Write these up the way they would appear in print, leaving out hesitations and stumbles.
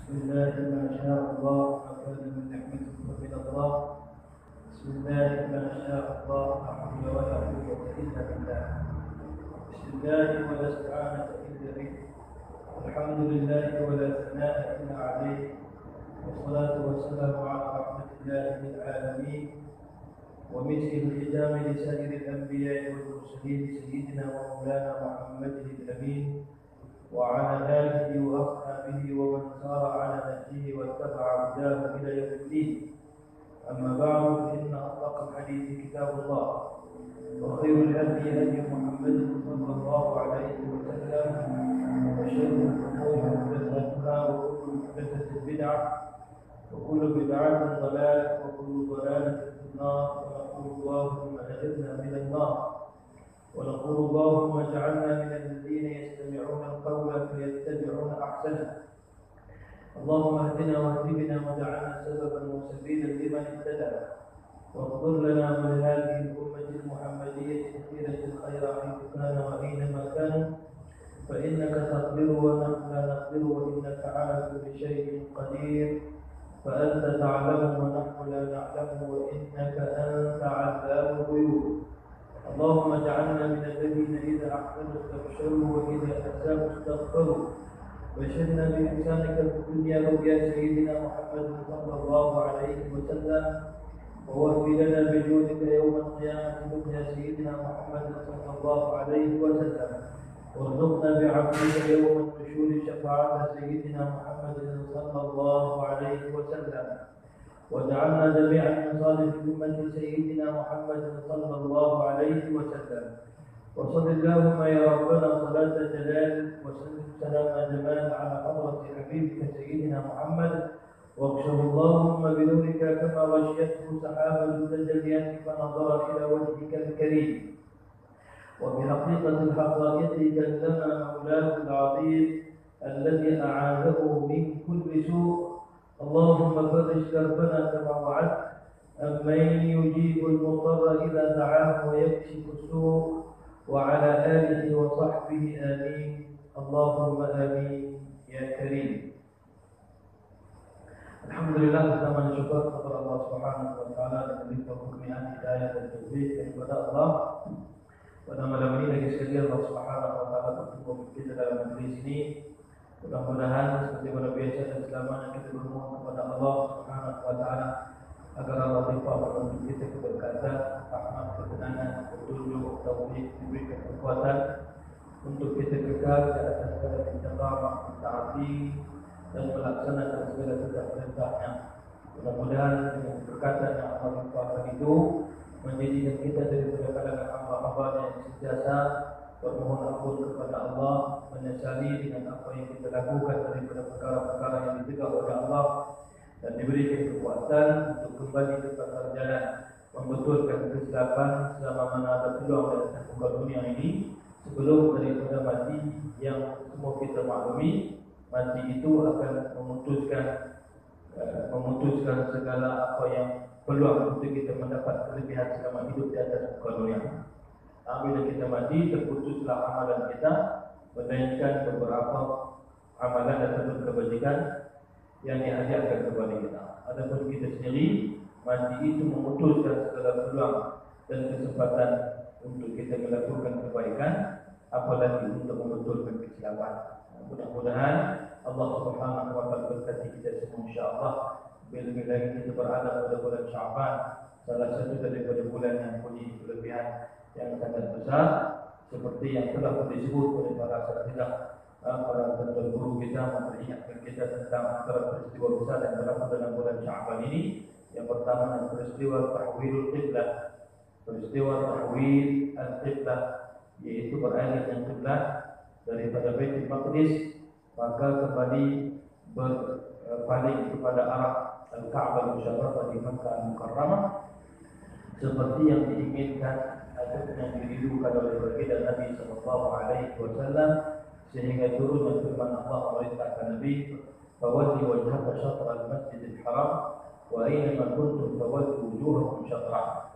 بسم الله ما شاء الله وكان من نعمة من الله. بسم الله ما شاء الله لا حول ولا قوة إلا بالله. بسم الله ولا استعانة إلا به. الحمد لله ولا ثناء إلا عليه. والصلاة والسلام على رحمة الله للعالمين ومسك الختام لسائر الأنبياء والمرسلين سيدنا ومولانا محمد الأمين وعلى آله وأصحابه ومن سار على نهجه واتبع هداه إلى يوم الدين. أما بعد فإن أصدق الحديث كتاب الله وخير الهدي هدي محمد صلى الله عليه وسلم وشر الأمور محدثاتها وكل محدثة بدعة وكل بدعة ضلالة وكل ضلالة في النار. ونقول اللهم أجرنا من النار ونقول اللهم اجعلنا من الذين يستمعون القول فيتبعون احسنه. اللهم اهدنا واهد بنا واجعلنا سببا وسبيلا لمن اهتدى واغفر لنا من هذه الامه المحمديه كثيره الخير حيث كان واينما كانوا فانك تقدر ونحن لا نقدر وانك على كل شيء قدير. فانت تعلم ونحن لا نعلم وانك انت علام الغيوب. اللهم اجعلنا من الذين إذا أحسنوا استبشروا وإذا أساءوا استغفروا. بشرنا بإحسانك في الدنيا رؤيا سيدنا محمد صلى الله عليه وسلم ووفي لنا بجودك يوم القيامة رؤيا سيدنا محمد صلى الله عليه وسلم. وارزقنا بعفوك يوم النشور شفاعة سيدنا محمد صلى الله عليه وسلم. وجعلنا جميعا من صالح أمة سيدنا محمد صلى الله عليه وسلم. وصل اللهم يا ربنا صلاة جلال وسلم سلام جمال على حضرة حبيبك سيدنا محمد واغشر اللهم بنورك كما غشيته سحابة التجليات فنظر إلى وجهك الكريم. وبحقيقة الحقائق كلم مولاه العظيم الذي أعاذه من كل سوء. اللهم فرج كربنا كما وعدت. أمن يجيب المضطر إذا دعاه ويكشف السوء. وعلى آله وصحبه آمين. اللهم آمين يا كريم. Alhamdulillah kita mensyukur kepada Allah Subhanahu wa taala dan diberi kekurniaan hidayah dan taufik kepada Allah. Pada malam ini lagi sekali Allah Subhanahu wa taala bertemu kita dalam majlis ini. Mudah-mudahan seperti pada biasa dan selamanya kita bermohon kepada Allah Subhanahu wa taala agar Allah limpahkan untuk kita keberkatan, rahmat, ketenangan, petunjuk, taufik, diberikan kekuatan untuk kita kekal di atas segala istiqamah, taati dan melaksanakan segala perintah-perintahnya. Mudah-mudahan dengan perkataan yang Allah limpahkan itu menjadikan kita daripada kalangan hamba-hamba yang sentiasa bermohon ampun kepada Allah, menyesali dengan apa yang kita lakukan daripada perkara-perkara yang dicegah oleh Allah dan diberikan kekuatan untuk kembali ke pasar jalan, membetulkan kesilapan selama mana ada peluang di atas muka dunia ini sebelum daripada mati yang semua kita maklumi. Mati itu akan memutuskan segala apa yang peluang untuk kita mendapat kelebihan selama hidup di atas muka dunia. Bila kita mati, terputuslah amalan kita, melainkan beberapa amalan dan kebajikan yang dihadiahkan kepada kita. Adapun kita sendiri, mati itu memutuskan segala peluang dan kesempatan untuk kita melakukan kebaikan, apalagi untuk membetulkan kesilapan. Mudah-mudahan Allah Subhanahu wa taala berkati kita semua insya-Allah. Bila-bila kita berada pada bulan Syaban, salah satu daripada bulan yang punya kelebihan yang sangat besar seperti yang telah disebut oleh para asatidz, para tuan guru kita memperingatkan kita tentang antara peristiwa besar yang berlaku dalam bulan Syaban ini. Yang pertama adalah peristiwa tahwilul qiblah, peristiwa tahwil al-qiblah, yaitu beralihnya qiblah daripada Baitul Maqdis maka kembali berpaling kepada arah Al-Ka'bah Musyarrafah di Makkah Al-Mukarramah seperti yang diinginkan ataupun yang dirindukan oleh baginda Nabi sallallahu alaihi wasallam, sehingga turun firman Allah memerintahkan Nabi, "Fawalli wajhaka syatr al-Masjidil Haram wa aina kuntum fawallu wujuhakum syatrah."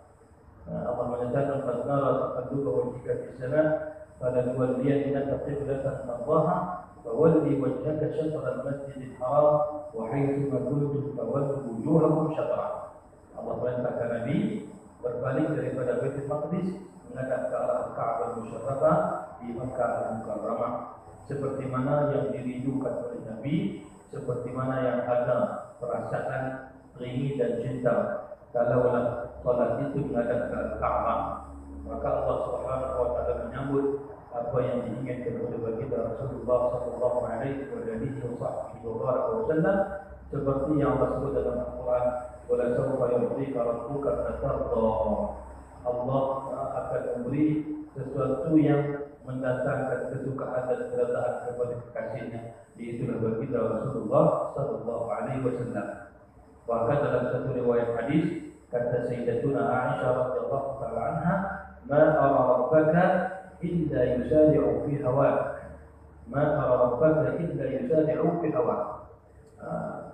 Allah menyatakan, "Qad nara taqalluba wajhika fis samaa falanuwalliyannaka qiblatan tardaha fawalli wajhaka syatral masjidil haram wa haitsu ma kuntum fawallu wujuhakum syatrah. Allah perintahkan Nabi berbalik daripada Baitul Maqdis menghadap ke arah Ka'bah Musyarrafah di Makkah Al-Mukarramah, seperti mana yang dirindukan oleh Nabi, seperti mana yang ada perasaan rindu dan cinta kalaulah salat itu menghadap ke Ka'bah. Maka Allah Subhanahu wa taala menyambut apa yang diinginkan oleh baginda Rasulullah sallallahu alaihi wasallam, seperti yang Allah sebut dalam Al-Quran, wala sawfa yu'tika rabbuka fatarda. Allah akan memberi sesuatu yang mendatangkan kesukaan dan keredaan kepada kekasihnya, yaitu baginda Rasulullah sallallahu alaihi wasallam. Bahkan dalam satu riwayat hadis kata Sayyidatuna Aisyah radhiyallahu taala anha, ma ara rabbaka illa yusari'u fi hawak, ma ara rabbaka illa yusari'u fi hawak.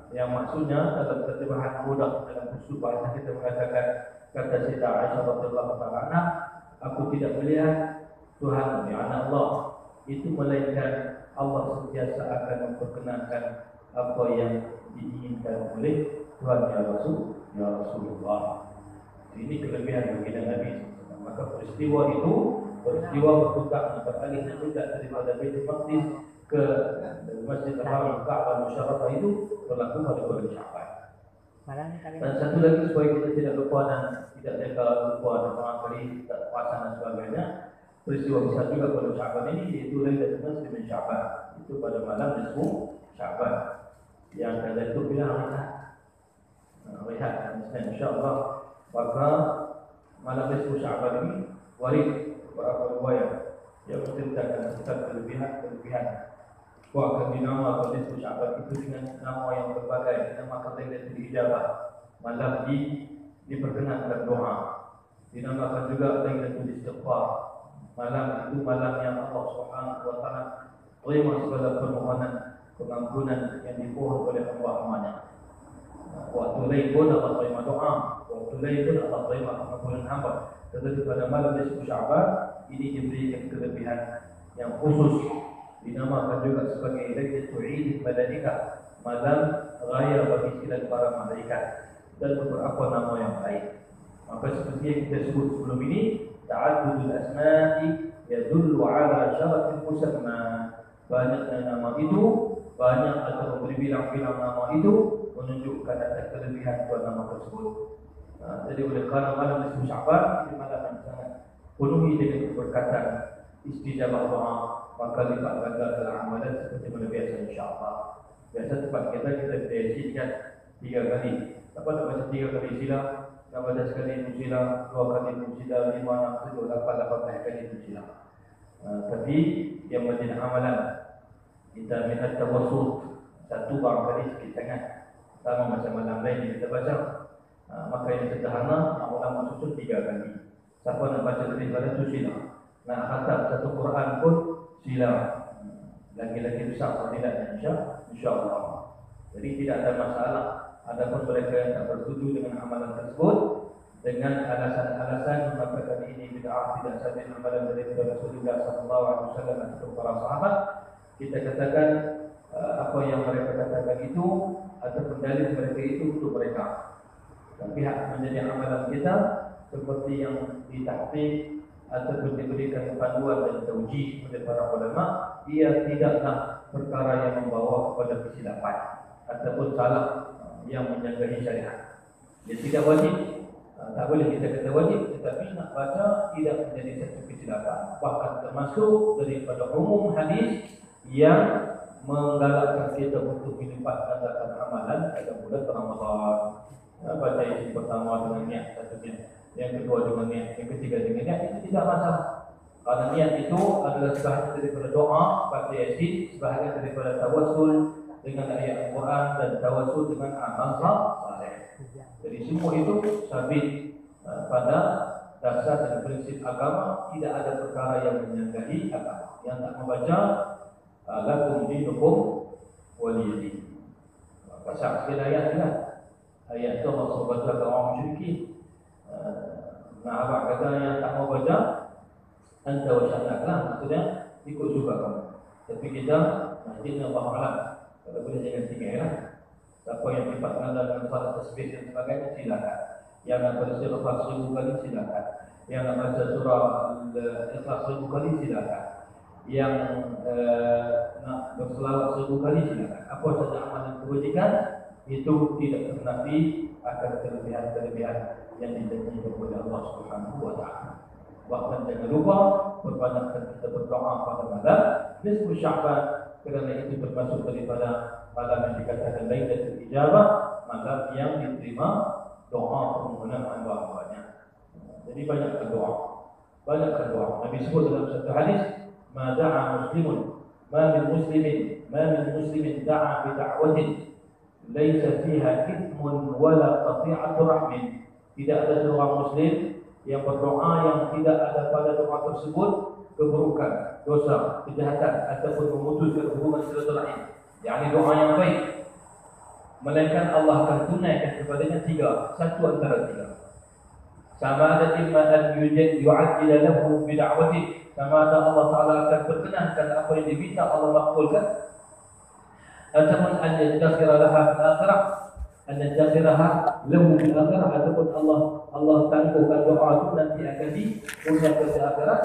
Yang maksudnya dalam terjemahan mudah dalam usul bahasa kita mengatakan, kata Sayyidah Aisyah radhiyallahu taala anha, aku tidak melihat Tuhan, ya Allah, itu melainkan Allah sentiasa akan memperkenankan apa yang diinginkan oleh Tuhan ya Rasulullah. Ini kelebihan bagi Nabi. Maka peristiwa itu, peristiwa bertukar beralih tidak daripada Baitul Maqdis ke Masjidil Haram Ka'bah Musyarrafah itu berlaku pada bulan Sya'ban. Dan satu lagi supaya kita tidak lupa dan tidak lupa dan barangkali tak puasan dan sebagainya, peristiwa besar juga pada Sya'ban ini yaitu Lailatul Nisfi min Sya'ban. Itu pada malam nisfu Sya'ban. Yang ada itu bilang lihat insya-Allah, maka malam nisfu Sya'ban ini warid beberapa riwayat yang menceritakan tentang kelebihan akan dinamakan nisfu Sya'ban itu dengan nama yang berbagai, dinamakan Lailatul Ijabah, malam diperkenankan doa, dinamakan juga Lailatul Istighfar, malam itu malam yang Allah Subhanahu wa taala terima segala permohonan pengampunan yang dimohon oleh hamba-hambanya. Waktu lain pun Allah terima doa, waktu lain pun Allah terima pengampunan hamba. Tetapi pada malam nisfu Sya'ban ini diberikan kelebihan yang khusus, dinamakan juga sebagai Lailatul Eid Malaikah, malam raya bagi silat para malaikat, dan beberapa nama yang lain. Maka seperti yang kita sebut sebelum ini, ta'addudul asma'i yadullu ala syarafil musamma. Banyaknya nama itu, banyak atau berbilang-bilang nama itu menunjukkan atas kelebihan tuan nama tersebut. Jadi oleh kerana malam nisfu Sya'ban ini malam yang sangat penuhi dengan keberkatan, istijabah doa, maka lipat ganda dalam amalan seperti mana biasa insya-Allah. Biasa tempat kita berisikan 3 kali. Apa nak baca 3 kali sila, nak baca sekali sila, 2 kali sila, 5, 6, 7, 8 kali sila. Tapi yang menjadi amalan kita minat tawassul, satu barangkali sikit sangat, sama macam malam lain yang kita baca. Maka yang sederhana, ulama susun 3 kali. Siapa nak baca daripada itu sila, nak khatam satu Quran pun sila, lagi-lagi besar fadilahnya insya-Allah. Jadi tidak ada masalah. Adapun mereka yang tak bersetuju dengan amalan tersebut dengan alasan-alasan mengatakan ini bid'ah, tidak sabit amalan dari Rasulullah sallallahu alaihi wasallam atau para sahabat, kita katakan apa yang mereka katakan itu atau dalil mereka itu untuk mereka. Dan pihak menjadi amalan kita seperti yang ditahqiq ataupun diberikan panduan dan taujih oleh para ulama, ia tidaklah perkara yang membawa kepada kesilapan ataupun salah yang menjangkai syariat. Dia tidak wajib, tak boleh kita kata wajib, tetapi nak baca tidak menjadi satu kesilapan. Bahkan termasuk daripada umum hadis yang menggalakkan kita untuk melipat gandakan amalan pada bulan Ramadan. Baca yang pertama dengan niat satunya, yang kedua dengan niat, yang ketiga dengan niat, itu tidak masalah. Karena niat itu adalah sebahagian daripada doa, baca yasin, sebahagian daripada tawassul dengan ayat Al-Quran dan tawassul dengan amal saleh. Jadi semua itu sabit pada dasar dan prinsip agama, tidak ada perkara yang menyanggahi agama. Yang tak membaca lakum dinukum waliyadin. Pasal sekali ayat kan? Ayat itu Allah baca ke orang musyrikin. Nah, abang kata yang tak mau baca, anta wa sya'nak lah, maksudnya ikut juga kamu. Tapi kita Jadi Allah Alam. Kalau boleh jangan tinggal lah. Siapa yang cepat mengandalkan salat tasbih dan sebagainya silakan. Yang nak beristighfar 1000 kali silakan. Yang nak baca surah Al-Ikhlas 1000 kali silakan. Yang nak berselawat 1000 kali silakan. Apa saja amalan kebajikan itu tidak ternafi akan kelebihan-kelebihan yang dijanjikan oleh Allah Subhanahu wa taala. Bahkan jangan lupa perbanyakkan kita berdoa pada malam nisfu Sya'ban, kerana itu termasuk daripada malam yang dikatakan Lailatul Ijabah, malam yang diterima doa permohonan hamba-hambanya. Jadi banyakkan doa. Banyakkan doa. Nabi sebut dalam satu hadis, "Ma da'a muslimun, ma min muslimin da'a bi da'watin laisa fiha ithmun wala qati'atu rahmin." Tidak ada seorang muslim yang berdoa yang tidak ada pada doa tersebut keburukan, dosa, kejahatan ataupun memutuskan hubungan silaturahim. Yakni doa yang baik, melainkan Allah akan tunaikan kepadanya satu antara tiga. Sama ada imma an yu'ajjila lahu bi da'wati, sama ada Allah Taala akan berkenankan apa yang diminta Allah makbulkan, ataupun an yadkhira laha fil akhirah, an yadkhiraha lahu fil akhirah, ataupun Allah tangguhkan doa itu nanti akan dipunyai ke akhirat,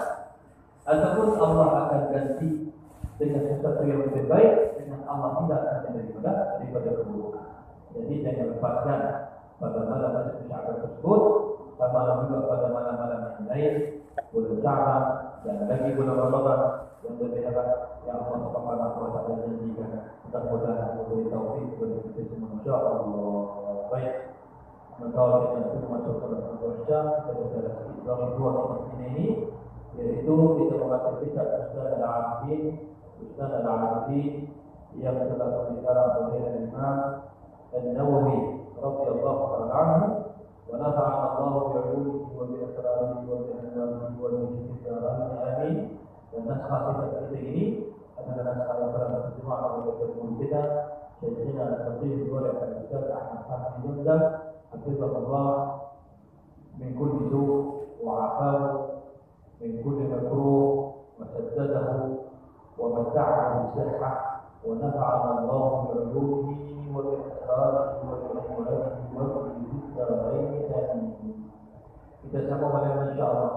ataupun Allah akan ganti dengan sesuatu yang lebih baik, dengan Allah tidak akan daripada keburukan. Jadi jangan lepaskan pada malam Sya'ban tersebut, sama juga pada malam-malam yang lain, bulan Sya'ban dan lagi bulan Ramadan yang lebih hebat yang Allah Subhanahu wa taala janjikan. Mudah-mudahan memberi taufik kepada kita semua, insya-Allah. Baik. Sementara kita masuk ke dalam dosa, kita berada di dalam dua tempat ini, yaitu kita membaca kitab Ustaz Al-Abidi yang telah dikarang oleh Imam An-Nawawi radhiyallahu ta'ala anhu, wa nafa'ana Allah bi'ulumihi wa bi asrarihi wa bi anwarihi wa bi dzikrihi amin. Dan naskah kita ini adalah naskah yang telah terjemah oleh guru kita Syekhina Al-Fadhil Ustaz Ahmad Hamid Jundal hafizahullah min kulli su' wa 'afahu min kulli makruh wa saddadahu wa mata'ahu bisihhah wa nafa'ana Allah bi'ulumihi wa bi asrarihi wa bi anwarihi wa bi dzikrihi amin. Kita sama malam insya-Allah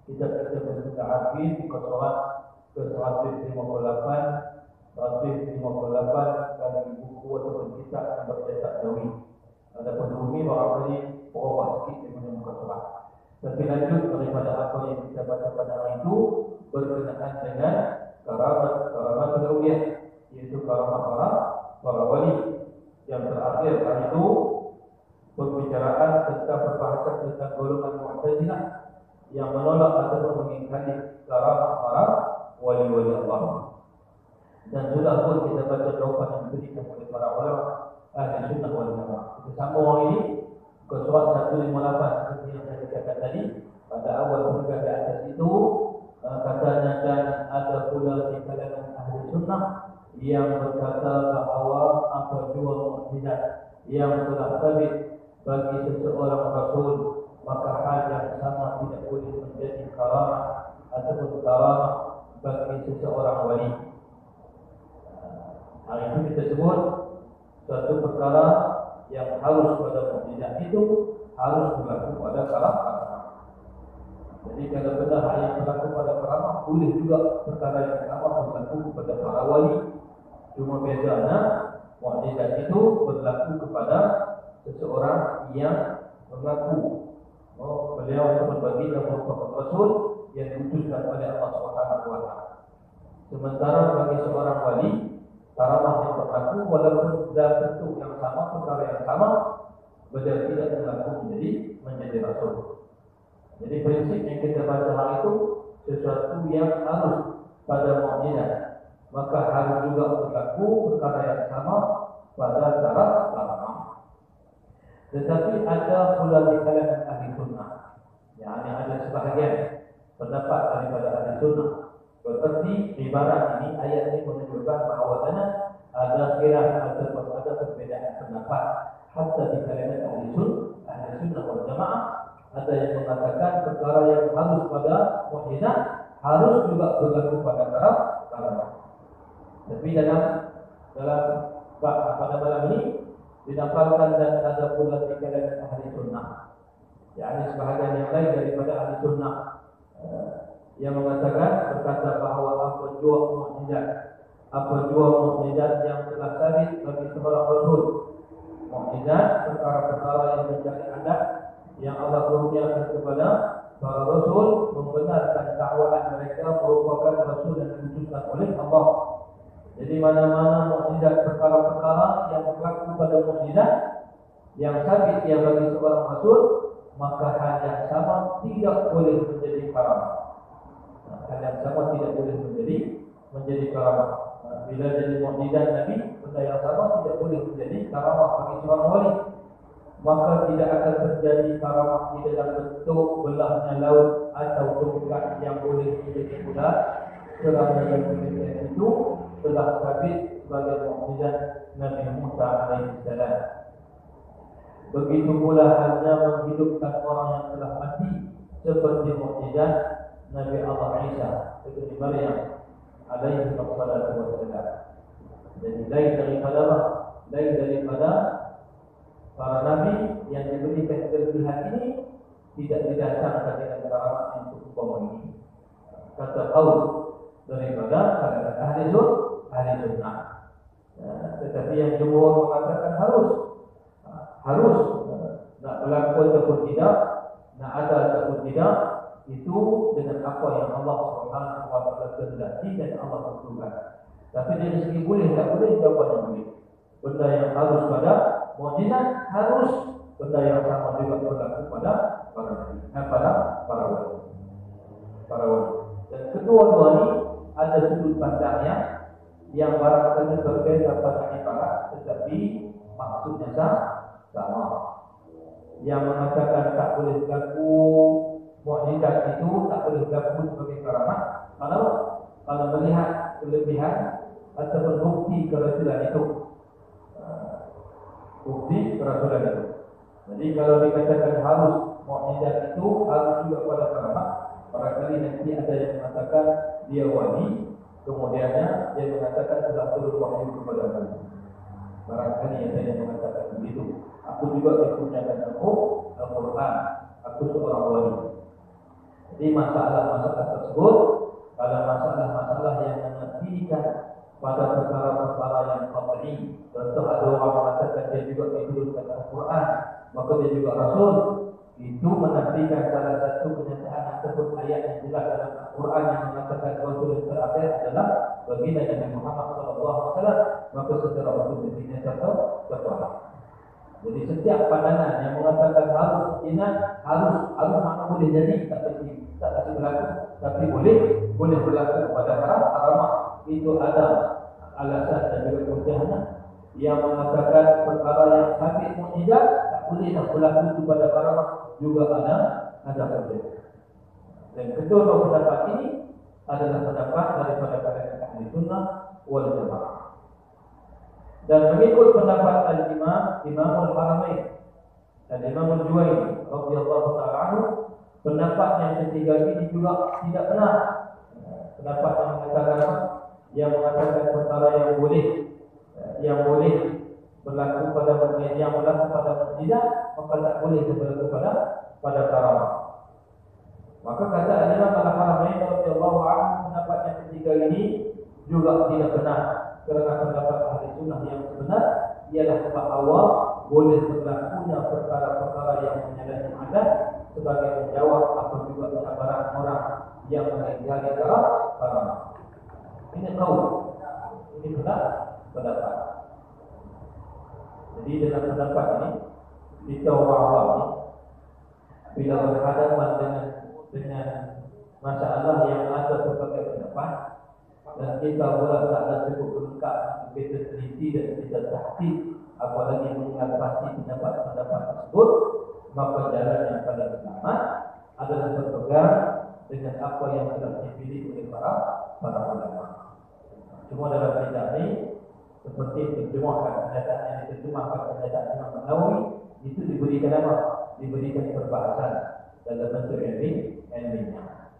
kita bersuka habis di kesurat ke-158 dari buku atau kitab yang bercetak Jawi. Ada penghuni barangkali berubah sikit dengan muka surat. Tapi lanjut daripada apa yang kita baca pada hari itu berkenaan dengan karamat uliyah, yaitu karamat para wali. Yang terakhir hari itu pembicaraan berbahasa tentang golongan Mu'tazilah yang menolak atau mengingkari karamah para wali-wali Allah. Dan sudah pun kita baca jawapan yang diberikan oleh para ulama ahli sunnah wal jamaah. Kita sambung hari ini ke surat 158 seperti yang saya katakan tadi pada awal pembukaan di atas itu, katanya dan ada pula di kalangan ahli sunnah yang berkata bahawa apa jua mukjizat yang telah sabit bagi seseorang rasul, maka hal yang sama tidak boleh menjadi karamah ataupun karamah bagi seseorang wali. Hari itu kita sebut suatu perkara yang harus pada mukjizat itu harus berlaku pada karamah. Jadi kalau benar hal yang berlaku pada karamah, boleh juga perkara yang sama berlaku kepada para wali. Cuma bezanya mukjizat itu berlaku kepada seseorang yang mengaku beliau itu berbagi dan merupakan rasul yang diutuskan oleh Allah Subhanahu wa taala. Sementara bagi seorang wali, karamah yang berlaku walaupun dalam bentuk yang sama, perkara yang sama, beliau tidak berlaku menjadi rasul. Jadi prinsip yang kita baca hari itu sesuatu yang harus pada mukjizat, maka harus juga berlaku perkara yang sama pada cara karamah. Tetapi ada pula di kalangan ahli sunnah, yang ada sebahagian pendapat daripada ahli sunnah berarti ibarat ini, ayat ini menunjukkan bahawa ada khilaf atau ada perbezaan pendapat hatta di kalangan ahli sunnah wal jamaah. Ada yang mengatakan perkara yang harus pada mukjizat harus juga berlaku pada karamah. Tapi pada malam ini didapatkan dan ada pula di kalangan ahli sunnah, yakni sebahagian yang lain daripada ahli sunnah yang mengatakan berkata bahawa apa jua mukjizat yang telah sabit bagi seorang rasul, mukjizat perkara-perkara yang menjadi adat yang Allah kurniakan kepada para rasul, membenarkan dakwaan mereka merupakan rasul dan diutuskan oleh Allah. Jadi mana-mana mukjizat perkara-perkara yang berlaku pada mukjizat yang sabit yang bagi seorang rasul, maka hal yang sama tidak boleh menjadi karamah. Hal yang sama tidak boleh menjadi karamah. Bila jadi mukjizat Nabi, benda yang sama tidak boleh menjadi karamah bagi seorang wali. Maka tidak akan terjadi karamah di dalam bentuk belahnya laut atau tongkat yang boleh menjadi bulat, kerana yang demikian itu telah sabit sebagai mukjizat Nabi Musa alaihissalam. Begitu pula halnya menghidupkan orang yang telah mati seperti mukjizat Nabi Allah Isa ibn Maryam alaihi wassalam. Jadi lain daripada para nabi yang diberikan kelebihan ini tidak didasarkan dengan karamah yang seumpama ini. Kata Paul daripada kalangan ahli sunnah. Tetapi yang jumhur mengatakan harus nak berlaku ataupun tidak, nak ada ataupun tidak, itu dengan apa yang Allah Subhanahu wa taala kehendaki dan Allah tentukan. Tapi dari segi boleh tak boleh, jawapannya boleh. Benda yang harus pada mukjizat harus, benda yang sama juga berlaku pada para wali. Dan kedua-dua ini ada sudut pandangnya yang barangkali berbeza pada ibarat, tetapi maksudnya sama. Yang mengatakan tak boleh berlaku mukjizat itu, tak boleh berlaku sebagai karamah kalau melihat kelebihan ataupun bukti kerasulan itu. Jadi kalau dikatakan harus mukjizat itu harus juga pada karamah, barangkali nanti ada yang mengatakan dia wali, kemudiannya dia mengatakan telah turun wahyu kepada Nabi. Barangkali ada yang mengatakan begitu. Aku juga dikurniakan Al-Quran, aku seorang wali. Jadi masalah-masalah tersebut adalah masalah-masalah yang menafikan pada perkara-perkara yang qat'i. Contoh ada orang mengatakan dia juga diturunkan Al-Quran, maka dia juga Rasul. Itu menafikan salah satu kenyataan ataupun ayat yang jelas dalam Al-Quran yang mengatakan Rasul yang terakhir adalah baginda Nabi Muhammad SAW. Maka secara Rasul baginda tertolak. Jadi setiap pandangan yang mengatakan harus mana boleh jadi, tak pasti berlaku, tapi boleh berlaku pada karamah. Itu ada alasan dan juga hujahnya. Yang mengatakan perkara yang sabit mukjizat tak boleh berlaku pada karamah, juga ada hujah. Dan kedua pendapat ini adalah pendapat daripada kalangan ahli sunnah wal jamaah. Dan mengikut pendapat Imam Al-Haramain dan Imam Al-Juwayni radhiyallahu ta'ala anhu, pendapat yang ketiga ini juga tidak benar. Pendapat yang mengatakan perkara yang boleh berlaku pada mukjizat, maka tak boleh berlaku pada karamah. Maka kata Imam Al-Haramain radhiyallahu anhu, pendapat yang ketiga ini juga tidak benar. Kerana pendapat ahli sunnah yang sebenar ialah bahawa boleh berlakunya perkara-perkara yang menyalahi adat sebagai menjawab apa juga cabaran orang yang mengingkari karamah. Ini pendapat. Jadi dalam pendapat ini kita orang awam ini bila berhadapan dengan masalah yang ada berbagai pendapat, dan kita pula tak ada cukup lengkap, kita teliti dan kita tahqiq, apalagi mengenal pasti pendapat tersebut, maka jalan yang paling selamat adalah berpegang dengan apa yang telah dipilih oleh para ulama. Cuma dalam kitab ini seperti diterjemahkan pernyataan Imam Nawawi, itu diberikan apa? Diberikan perbahasan dalam bentuk ilmiah.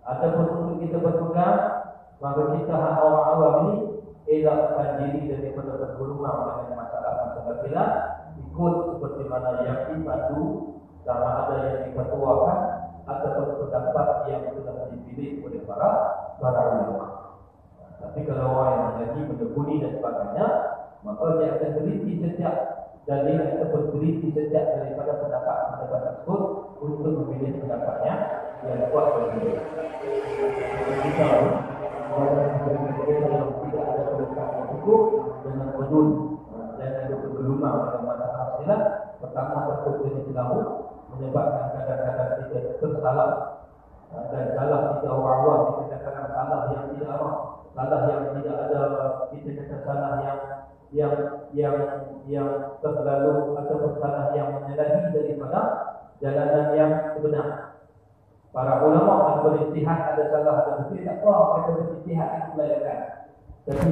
Ataupun untuk kita berpegang, maka kita orang awam ini elakkan diri daripada bergulung dengan masalah-masalah khilaf, ikut seperti mana yang dipatu, sama ada yang diketuakan ataupun pendapat yang sudah dipilih oleh para ulama. Tapi kalau orang yang mengaji, menekuni dan sebagainya, maka dia akan berhenti setiap dalil ataupun berhenti setiap daripada pendapat tersebut untuk memilih pendapatnya yang kuat bagi dia. Kita yang tidak ada pelengkapan hukum dengan wujud dan ada bergelumang dalam masalah khilaf, pertama terkutnya dilaku menyebabkan kadang-kadang kita tersalah dan salah kita orang awam, kita katakan salah yang tidak awam, salah yang tidak ada, kita kata salah yang terlalu atau salah yang menyalahi daripada jalanan yang sebenar. Para ulama berijtihad, ada salah ada betul, tak apa, mereka berijtihad itu kelayakan. Tapi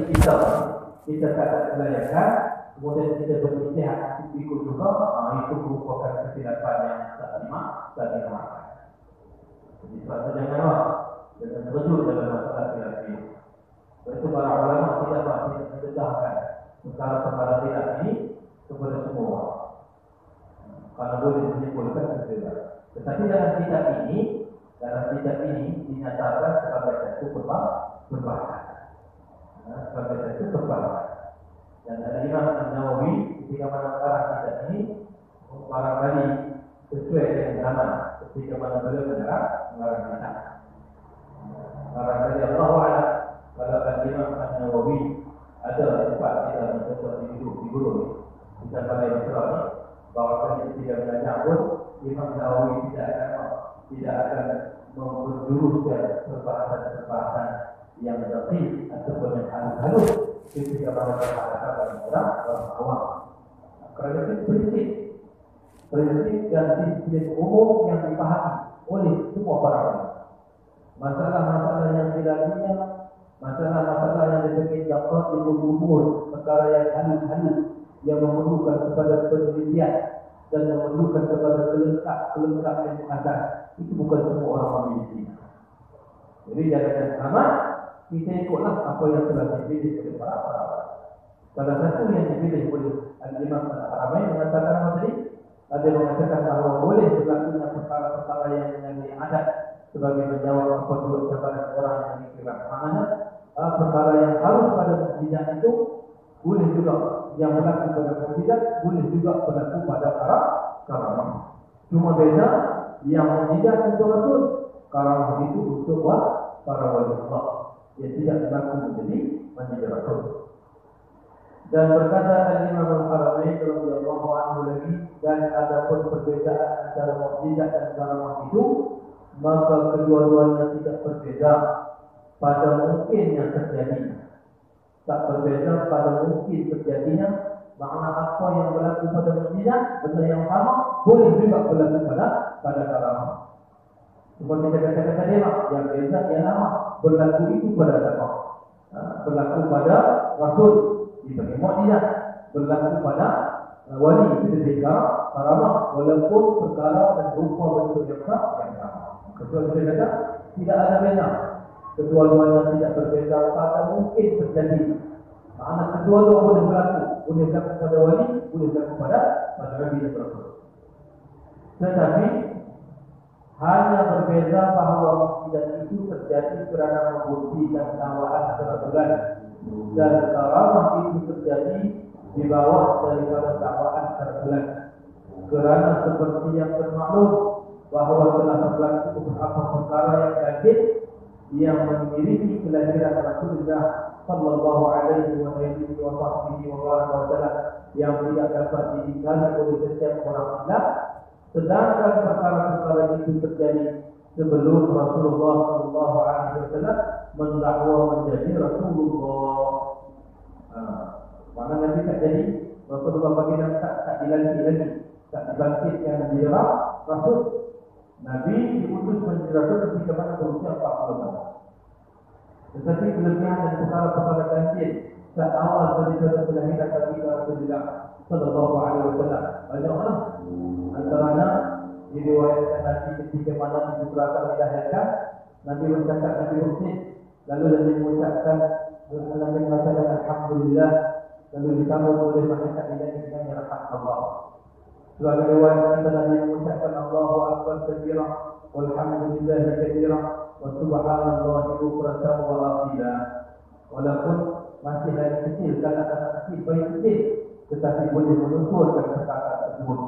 kita kata kelayakan, kemudian kita berijtihad ikut juga, itu merupakan kesilapan yang tak dimaafkan. Jadi suatu jangan berjul dalam masalah khilaf ini. Itu para ulama tidak mendedahkan perkara-perkara khilaf ini kepada semua. Kalau boleh menyimpulkan berbeza. Tetapi dalam kitab ini dinyatakan sebagai satu perbahasan. Sebagai satu perbahasan. Dan ada Imam An-Nawawi ketika mengarang kitab ini barangkali sesuai dengan zaman ketika mana beliau mengarang kitab. Barangkali Allah Ta'ala kalau Imam An-Nawawi ada tempat kita mencoba di guru kita pada Isra ni, bahawa ketika belajar pun Imam Nawawi tidak akan menjuruskan perbahasan-perbahasan yang detail ataupun yang halus ketika mana berhadapan dengan orang awam. Kerana itu prinsip dan disiplin umum yang dipahami oleh semua para ulama. Masalah-masalah yang khilafiyah, masalah-masalah yang disebut daqaiqul umur, perkara yang halus-halus yang memerlukan kepada penelitian dan memerlukan kepada kelengkap yang atas, itu bukan semua orang memiliki. Jadi jangan sama, kita ikutlah apa yang telah dipilih oleh para ulama. Salah satu yang dipilih oleh Al-Imam Al-Haramain mengatakan apa tadi? Ada mengatakan bahawa boleh berlakunya perkara-perkara yang menyalahi adat sebagai menjawab apabila cabaran orang yang dikira. Maknanya perkara yang harus pada mukjizat itu boleh juga yang berlaku pada mukjizat, boleh juga berlaku pada karamah. Cuma beza yang mukjizat untuk Rasul, karamah itu untuk para wali Allah yang tidak berlaku menjadi Rasul. Dan berkata Al-Imam Al-Haramain radhiyallahu anhu lagi, dan adapun perbezaan antara mukjizat dan karamah itu, maka kedua-duanya tidak berbeza pada mungkin yang terjadi. Tak berbeza pada mungkin terjadinya. Makna apa yang berlaku pada mukjizat, benda yang sama boleh juga berlaku pada karamah. Seperti kita katakan tadi, yang beza ialah berlaku itu pada siapa? Berlaku pada Rasul diberi mukjizat, berlaku pada wali itu diberi karamah, walaupun perkara dan rupa bentuk yang sama. Kecuali kita kata tidak ada beza. Kedua-duanya tidak berbeza pada mungkin terjadi. Makna kedua-dua boleh berlaku. Boleh berlaku pada wali, boleh berlaku pada Nabi dan Rasul. Tetapi hanya berbeza bahawa mukjizat itu terjadi kerana membuktikan takwaan kerasulan, dan karamah itu terjadi di bawah daripada takwaan kerasulan. Kerana seperti yang termaklum bahawa telah berlaku beberapa perkara yang gaib yang mengiringi kelahiran Rasulullah sallallahu alaihi wa sahbihi wa sallam yang tidak dapat diingkari oleh setiap orang Islam, sedangkan perkara-perkara itu terjadi sebelum Rasulullah sallallahu alaihi wasallam mendakwa menjadi Rasulullah. Mana nanti tak jadi Rasulullah baginda tak dilantik lagi, tak dibangkitkan menjadi Rasul. Nabi diutus menjadi Rasul ketika mana berusia 40 tahun. Tetapi kelebihan dan perkara-perkara ganjil saat awal daripada kelahiran Nabi Rasulullah sallallahu alaihi wasallam banyak orang. Antaranya diriwayatkan Nabi ketika mana diberangkat dilahirkan, Nabi mencatat Nabi Husni, lalu Nabi mengucapkan Dan Nabi mengatakan alhamdulillah, lalu disambut oleh malaikat dengan rahmat Allah. Sebagai riwayat Nabi mengucapkan Allahu Akbar kabira walhamdulillah kabira wa subhanallahi bukratan wa asila. Walaupun masih lagi kecil, kata-kata kecil, baik kecil, tetapi boleh menunturkan perkara tersebut.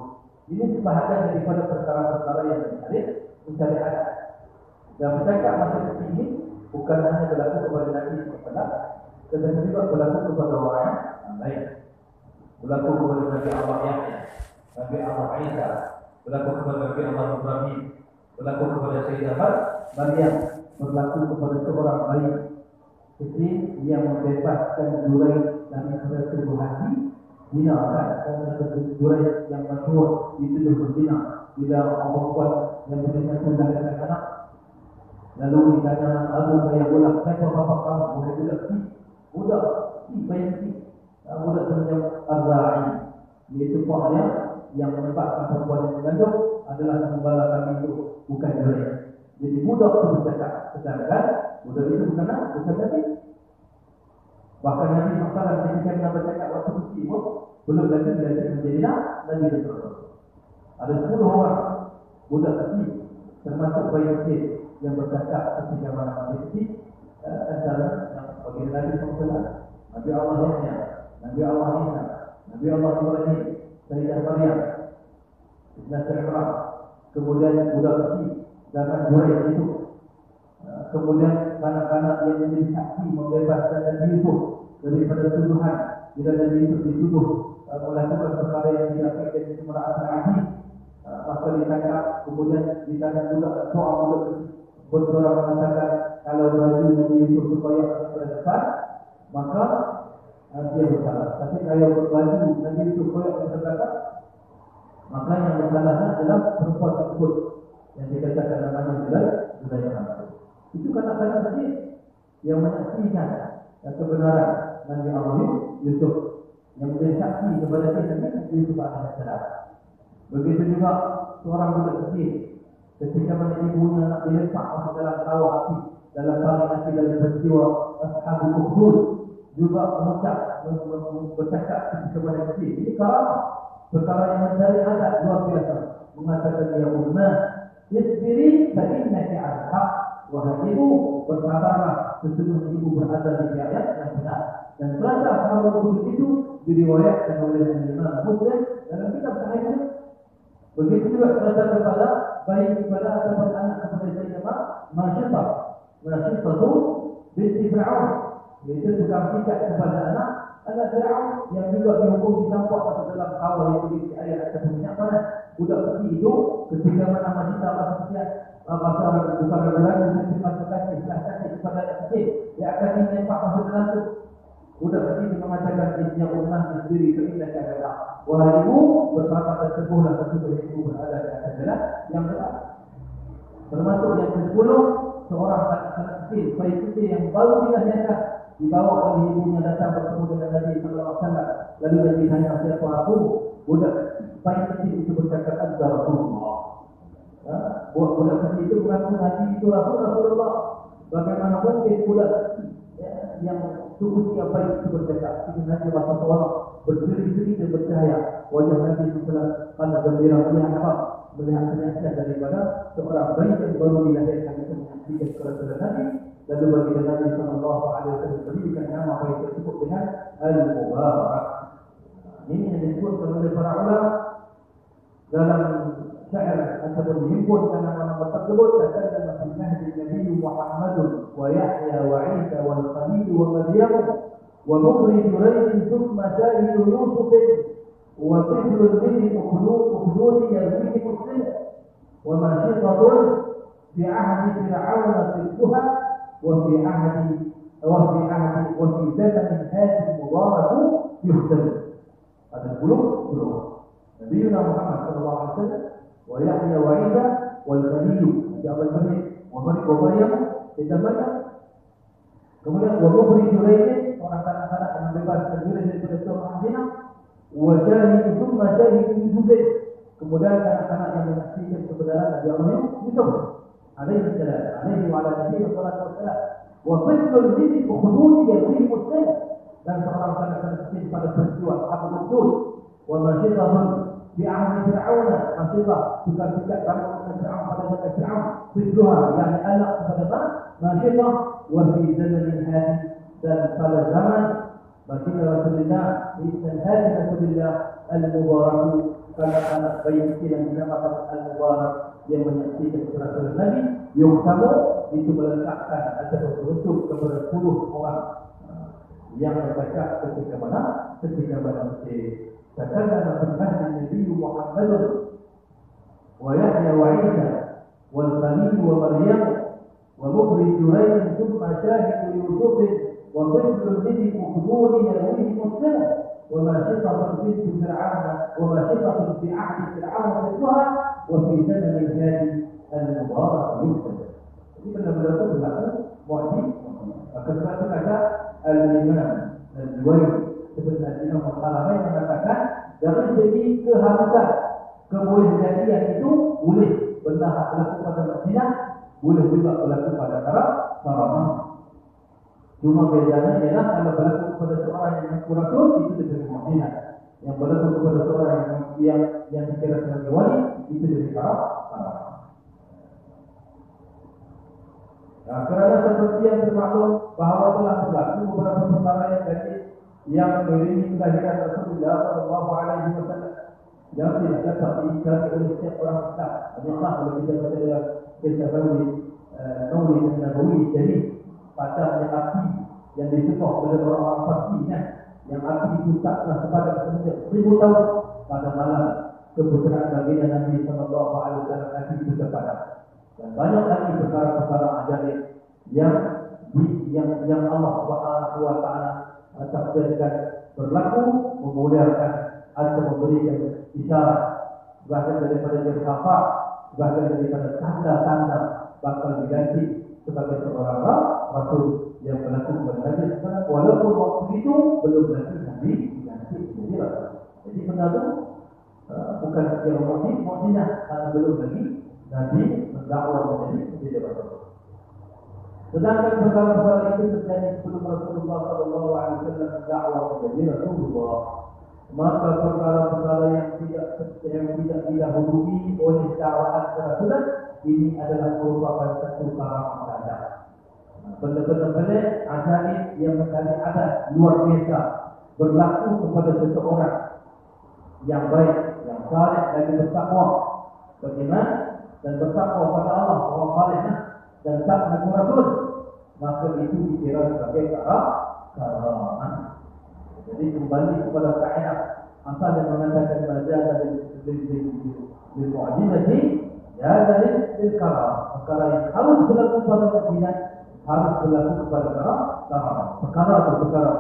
Ini sebahagian daripada perkara-perkara yang mencari adat. Dan bercakap masa kecil ini bukan hanya berlaku kepada Nabi SAW, tetapi juga berlaku kepada orang yang lain. Berlaku kepada Nabi Allah Yahya, Nabi Allah Isa, berlaku kepada Nabi Allah Ibrahim, berlaku kepada Sayyidah Maryam, berlaku kepada seorang bayi kecil yang membebaskan durai dari sebuah hati zina, kan? Durai yang masyhur itu berzina bila orang perempuan yang bernama sudah anak. Lalu ditanya Abu Bayyahulah, siapa bapa kamu? Boleh budak si, budak si, bayi si, budak semenjak Ar-Ra'i, iaitu pokoknya yang menyebabkan perempuan yang mengandung adalah gembala kami itu, bukan durai. Jadi budak itu bercakap, sedangkan budak itu bukan Nabi. Bahkan Nabi masalah ketika Nabi bercakap waktu kecil pun belum lagi menjadi Nabi Rasul. Ada 10 orang budak kecil termasuk bayi kecil yang bercakap ketika mana Nabi kecil, antara yang bagi Nabi SAW, Nabi Allah Yahya, Nabi Allah Isa, Nabi Allah Ibrahim, Sayyidah Maryam, Ibn Imran, kemudian budak kecil dan durai itu. Kemudian kanak-kanak yang menjadi saksi membebaskan Nabi Yusuf daripada tuduhan bila Nabi Yusuf dituduh melakukan perkara yang tidak baik dan kemeraan haji, maka ditangkap. Kemudian ditanya juga soal budak bersuara mengatakan kalau baju Nabi Yusuf berkoyak daripada depan maka dia bersalah. Tapi kalau baju Nabi Yusuf berkoyak daripada belakang maka yang bersalahnya adalah perempuan tersebut yang dikatakan namanya Zulaikha. Itu kanak-kanak tadi yang menyaksikan kebenaran Nabi Allah Yusuf, yang menjadi saksi kepada kita Nabi Yusuf AS. Begitu juga seorang budak kecil ketika mana ibunya nak diletak masuk dalam kawah api dalam paling api dari peristiwa Ashabul Ukhdud, juga mengucap bercakap kepada kecil. Ini perkara yang mencari adat luar biasa, mengatakan ya ummah isbiri fa innaki al haq. Wahai ibu, bersabarlah, sesungguhnya ibu berada di ayat yang benar. Dan terasa hal itu diriwayatkan oleh Imam Muslim dalam kitab Sahih. Begitu juga terasa kepada bayi kepada ataupun anak kepada Sayyidina Masyifah. Masyifah itu binti Fir'aun, iaitu tukang pijat kepada anak Fir'aun yang juga dihukum dicampur atau dalam kawah yang berisi air ataupun minyak panas. Budak kecil itu ketika mana Masyifah manusia maka bukan ragu-ragu untuk dimasukkan kepada anak kecil dia akan menyepak masuk dalam itu. Budak kecil mengatakan isinya ummah sendiri keindah adalah wahai ibu bersama tersebutlah sesungguhnya ibu berada di atas jalan yang benar. Termasuk yang ke-10 seorang anak kecil bayi kecil yang baru dilahirkan dibawa oleh ibunya datang bertemu dengan Nabi Sallallahu Alaihi Wasallam. Lalu Nabi tanya siapa aku? Budak bayi kecil itu bercakap anta Rasulullah. Budak kecil itu mengaku Nabi itu Rasulullah. Bagaimana mungkin budak kecil yang suku siapa itu bercakap? Itu Nabi Rasulullah berseri-seri dan bercahaya. Wajah Nabi SAW karena gembira melihat penyaksian daripada seorang bayi yang baru dilahirkan itu menyaksikan kepada Nabi. Lalu bagi Nabi Sallallahu Alaihi Wasallam berikan nama bayi tersebut dengan Al-Mubarak. Ini yang disebutkan oleh para ulama dalam syair ataupun dihimpun nama-nama tersebut. Takallama fil mahdi Nabi Muhammadun wa Yahya wa Isa wal Khalil wa Maryam wa mukhrij Quraish thumma shahid Yusuf wa tiflun min ukhdud yazid muslim wa mashiqatun fi ahdi Fir'aun tilkuha wa fi ahdi wa fi zaman hadhihi mubarak yuhtam. Ada 10 Nabi Muhammad sallallahu alaihi wasallam wa Yahya wa Isa wal Khalil Jabal Khalil wa Maryam dan Maryam. Kemudian wa mukhrij Quraish orang kanak-kanak yang membebaskan diri daripada seorang zina wa syahid thumma syahid Yusuf. Kemudian kanak-kanak yang menyaksikan kebenaran Nabi Allah Yusuf alaihi salam alaihi wa ala nabiyina sallallahu alaihi wasallam. Wafidul diri khudu'i dari muslim, dan seorang sangat kecil pada peristiwa Abu Bakar. Wa masyidahun di ahli Fir'aun, masyidah juga kamu Fir'aun pada zaman Fir'aun. Fidluha, yang anak kepada masyidah wa fi zamanin hadi, dan pada zaman baginda Rasulullah dan hadi Rasulullah al-Mubarak, anak-anak bayi kecil yang dinamakan al-Mubarak yang menyaksikan keberhasilan Nabi. Yang kamu itu meletakkan atau beruntuk kepada 10 orang yang membaca ketika mana Mesir. Takallama fil mahdi Nabi Muhammad wa Yahya wa Isa wal Khalil wa Maryam wa mukhrij Jurayj thumma shahid Yusuf wa qibl lidhi quduri yarwihi muslim wa ma shitatu bint Fir'aun wa ma shitatu fi ahdi Fir'aun mithluha wa fi zaman al-hadi al-mubarak yusuf. Jadi benar-benar itu berlaku wajib. Maka satu kata al-imam al-Juwayni sebenarnya Imam Al-Haramain mengatakan dari segi keharusan kebolehjadian itu boleh benar berlaku pada Madinah, boleh juga berlaku pada Karamah. Cuma bedanya ialah kalau berlaku kepada seorang yang mengaku Rasul itu dari Madinah. Yang berlaku kepada seorang yang dikira sebagai wali itu dari Karamah. Nah, kerana seperti yang termaklum bahawa telah berlaku beberapa perkara yang jadi yang mengiringi kelahiran Rasulullah Sallallahu Alaihi Wasallam yang tidak dapat diingkari oleh setiap orang Islam. Hanya kalau kita baca dalam kisah Nawawi dan Nabawi, jadi padamnya api yang disebut oleh orang-orang pasti kan, yang api itu taklah kepada semenjak 1000 tahun pada malam keputraan baginda Nabi Sallallahu Alaihi Wasallam api itu terpadam. Dan banyak lagi perkara-perkara ajaib yang Allah Subhanahu wa taala takdirkan berlaku, memuliakan atau memberikan isyarat, bahkan daripada jahafah, bahkan daripada tanda-tanda bakal diganti sebagai seorang rasul yang berlaku kepada Nabi SAW, walaupun waktu itu belum lagi Nabi diganti menjadi rasul. Jadi benar itu bukan secara mukjizat karena belum lagi Nabi mendakwah menjadi rasul. Sedangkan perkara-perkara itu terjadi sebelum Rasulullah SAW mendakwah menjadi Rasulullah. Maka perkara-perkara yang tidak didahului oleh dakwaan kerasulan ini adalah merupakan satu karamah saja. Benda-benda ajaib yang menjadi ada luar biasa berlaku kepada seseorang yang baik, yang saleh dan bertakwa. Bagaimana? Dan bertakwa pada Allah, orang saleh dan tak mengaku Rasul, maka itu dikira sebagai karamah. Jadi kembali kepada kaidah asal yang mengatakan majazah bil mu'jizati ya dari karamah. Perkara yang harus berlaku pada mukjizat harus berlaku kepada karamah. Perkara itu perkara.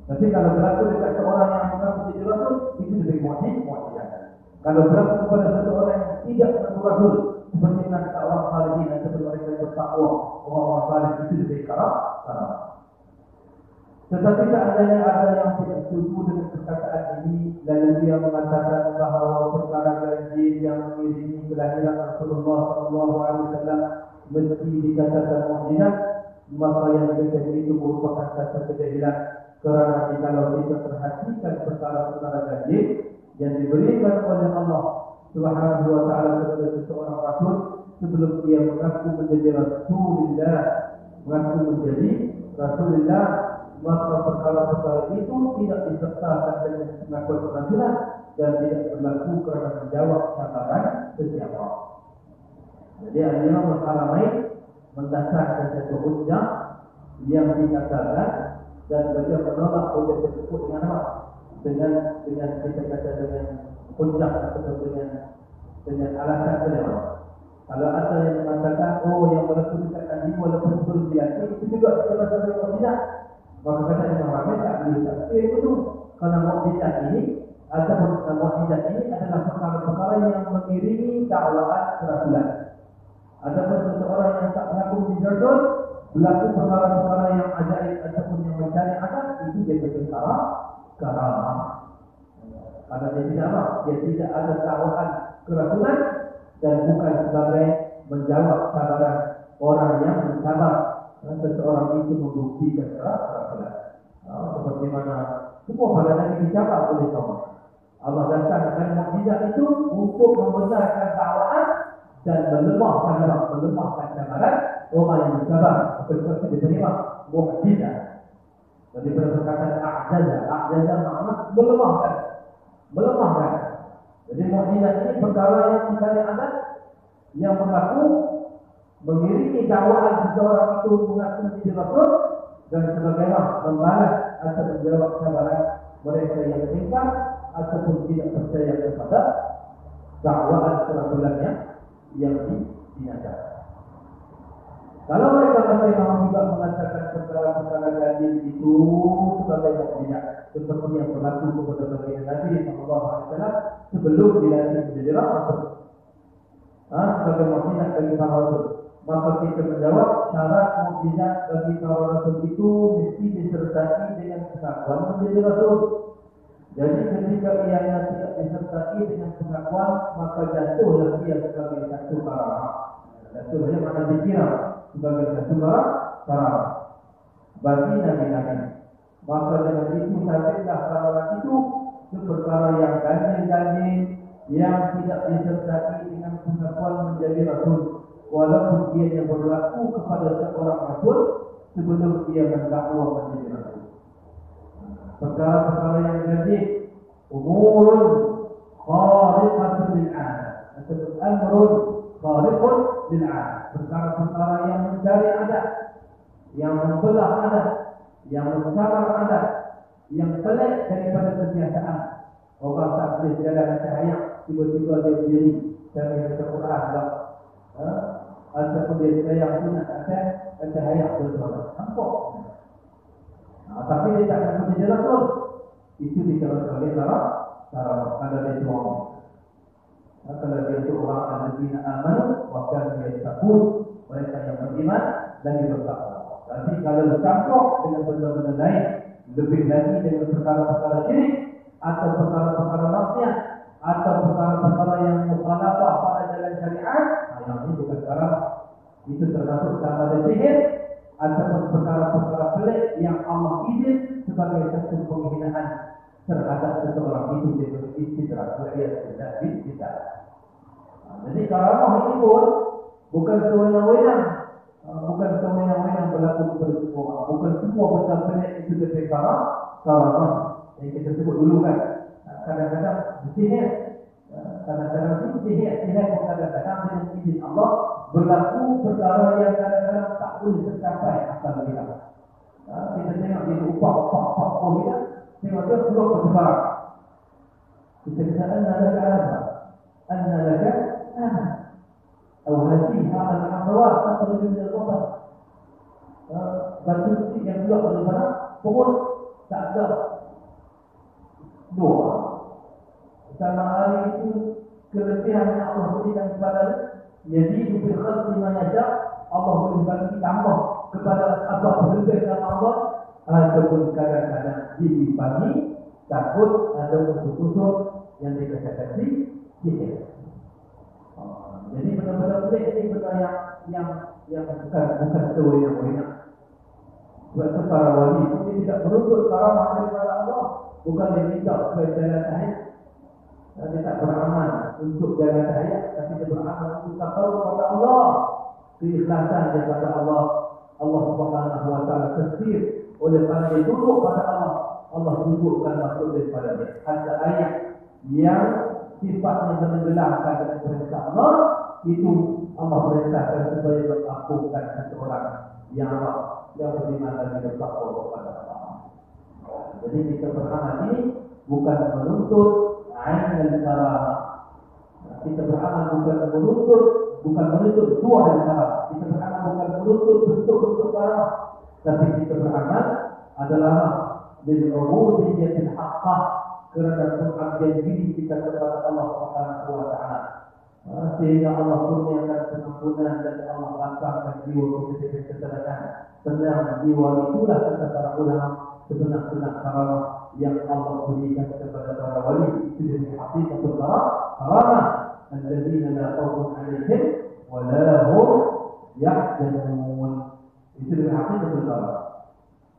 Tapi kalau berlaku dekat seorang yang mengaku jadi Rasul, itu lebih mu'jizat. Kalau berlaku kepada seseorang yang tidak mengaku Rasul, seperti kata orang salihin dan seperti mereka yang bertakwa, orang-orang salih, itu lebih karamah. Tetapi seandainya ada yang tidak setuju dengan perkataan ini, lalu dia mengatakan bahawa perkara ganjil yang mengiringi kelahiran Rasulullah SAW mesti dikatakan mukjizat, maka yang demikian itu merupakan satu kejahilan. Kerana kalau kita perhatikan perkara-perkara ganjil yang diberikan oleh Allah Subhanahu wa taala kepada seseorang rasul sebelum dia mengaku menjadi Rasulullah, maka perkara-perkara itu tidak disertakan dengan pengakuan kerasulan dan tidak berlaku kerana menjawab cabaran sesiapa. Jadi Al-Imam Al-Haramain mendasarkan satu hujjah yang dikatakan dan beliau menolak hujjah tersebut dengan apa? Dengan kita kata dengan hujjah atau dengan alasan beliau. Kalau ada yang mengatakan yang berlaku dekat Nabi walaupun belum dilatih, itu juga salah satu mukjizat. Maka kata Imam Ahmad tak boleh tak itu kerana mukjizat ini adalah perkara-perkara yang mengiringi dakwaan kerasulan. Adapun seseorang yang tak mengaku menjadi rasul, berlaku perkara-perkara yang ajaib ataupun yang mencari atas, itu dia berkata karamah. Karena dia tidak ada dakwaan kerasulan dan bukan sebagai menjawab cabaran orang yang mencabar seseorang itu membuktikan keras. Seperti mana semua pada Nabi dicatat oleh Allah. Allah datangkan mukjizat itu untuk membenarkan dakwaan dan melemahkan cabaran orang yang bersabar seperti diterima mukjizat. Jadi perkataan a'jaza makna melemahkan. Jadi mukjizat ini perkara yang mencari adat yang berlaku mengiringi dakwaan seseorang itu mengaku menjadi rasul dan sebagainya membalas atau menjawab cabaran mereka yang ingkar ataupun tidak percaya kepada dakwaan kerasulannya yang dinyatakan. Kalau mereka memang juga mengatakan perkara-perkara gadis itu sebagai mukjizat seperti yang berlaku kepada baginda Nabi sallallahu alaihi wasallam sebelum dilantik menjadi rasul. Sebagai mukjizat bagi para rasul. Maka kita menjawab syarat mukjizat bagi para rasul itu mesti disertai dengan pengakuan menjadi rasul. Jadi ketika ia tidak disertai dengan pengakuan maka jatuhlah ia sebagai satu karamah. Jatuhnya mana dikira sebagai satu karamah bagi nabi-nabi. Maka dengan itu sabitlah karamah itu perkara yang ganjil yang tidak disertai dengan pengakuan menjadi rasul. Walaupun dia yang berlaku kepada seorang rasul sebelum dia mendakwa menjadi rasul. Perkara-perkara yang ganjil, umurun khariqatun lil'adah. Atau amrun khariqun lil'adah. Perkara-perkara yang mencari adat, yang membelah adat, yang mencabar adat, yang pelik daripada kebiasaan. Orang tak boleh jalan cahaya, tiba-tiba dia berdiri dari Al-Quran. Ataupun dia sayang sunat akan cahaya bersuara. Nampak? Tapi dia tak akan menjadi rasul. Itu dikatakan sebagai cara kalau dia suami. Kalau dia itu orang alladzina amanu wa kanu yattaqun, mereka yang beriman dan bertakwa. Tapi kalau bercampur dengan benda-benda lain, lebih lagi dengan perkara-perkara syirik atau perkara-perkara maksiat atau perkara-perkara yang mukhalafah pada jalan syariat, yang ini bukan karamah. Itu termasuk cara sihir ataupun perkara-perkara pelik yang Allah izin sebagai satu penghinaan terhadap seseorang itu dengan istidrak tidak bisa. Jadi karamah ini pun bukan sewenang-wenang, berlaku kepada semua orang. Bukan semua benda pelik itu sebagai karamah yang kita sebut dulu kan. Kadang-kadang sihir, kadang-kadang sihir kadang-kadang dengan izin Allah berlaku perkara yang kadang-kadang tak boleh tercapai asal kita. Kita tengok dia upah kita, tengok dia keluar bersebarang. Kita kata anna laka atau hati hal al-ahwal atau lebih dari Allah. Batu yang keluar dari mana? Pokok tak ada dua. Sama hari itu kelebihan yang Allah berikan kepada jadi bil khalqi ma yasha, Allah boleh bagi tambah kepada apa berlebih dari Allah ataupun kadang-kadang dibagi takut ada unsur-unsur yang dikatakan sihir. Jadi benar-benar ini benda yang bukan sewenang-wenang. Sebab para wali itu tidak menuntut karamah daripada Allah, bukan dia minta supaya jalan cahaya. Dia tak beramal untuk jalan cahaya, tapi dia beramal untuk takut kepada Allah. Keikhlasan daripada Allah Subhanahu wa taala tersir oleh kerana dia tunduk pada Allah. Allah tunjukkan maksud daripada dia. Ada ayat yang sifatnya menenggelamkan dengan perintah Allah, itu Allah perintahkan supaya mengampunkan seseorang yang beriman dan bertakwa kepada Allah. Jadi kita beramal ini bukan menuntut ainul karamah. Kita beramal bukan menuntut dua dari karamah. Kita beramal bukan menuntut bentuk-bentuk karamah, tapi kita beramal adalah bil ubudiyatil haqqah, kerana pengabdian diri kita kepada Allah Subhanahu wa taala. Sehingga Allah kurniakan pengampunan dan Allah lapangkan jiwa kita dengan kesadaran. Senang jiwa itulah kata para ulama sebenar-benar karamah yang Allah berikan kepada para wali. Itu dari hakikatul karamah alladzina la khawfun 'alaihim wa la hum yahzanun. Itu dengan hakikatul karamah.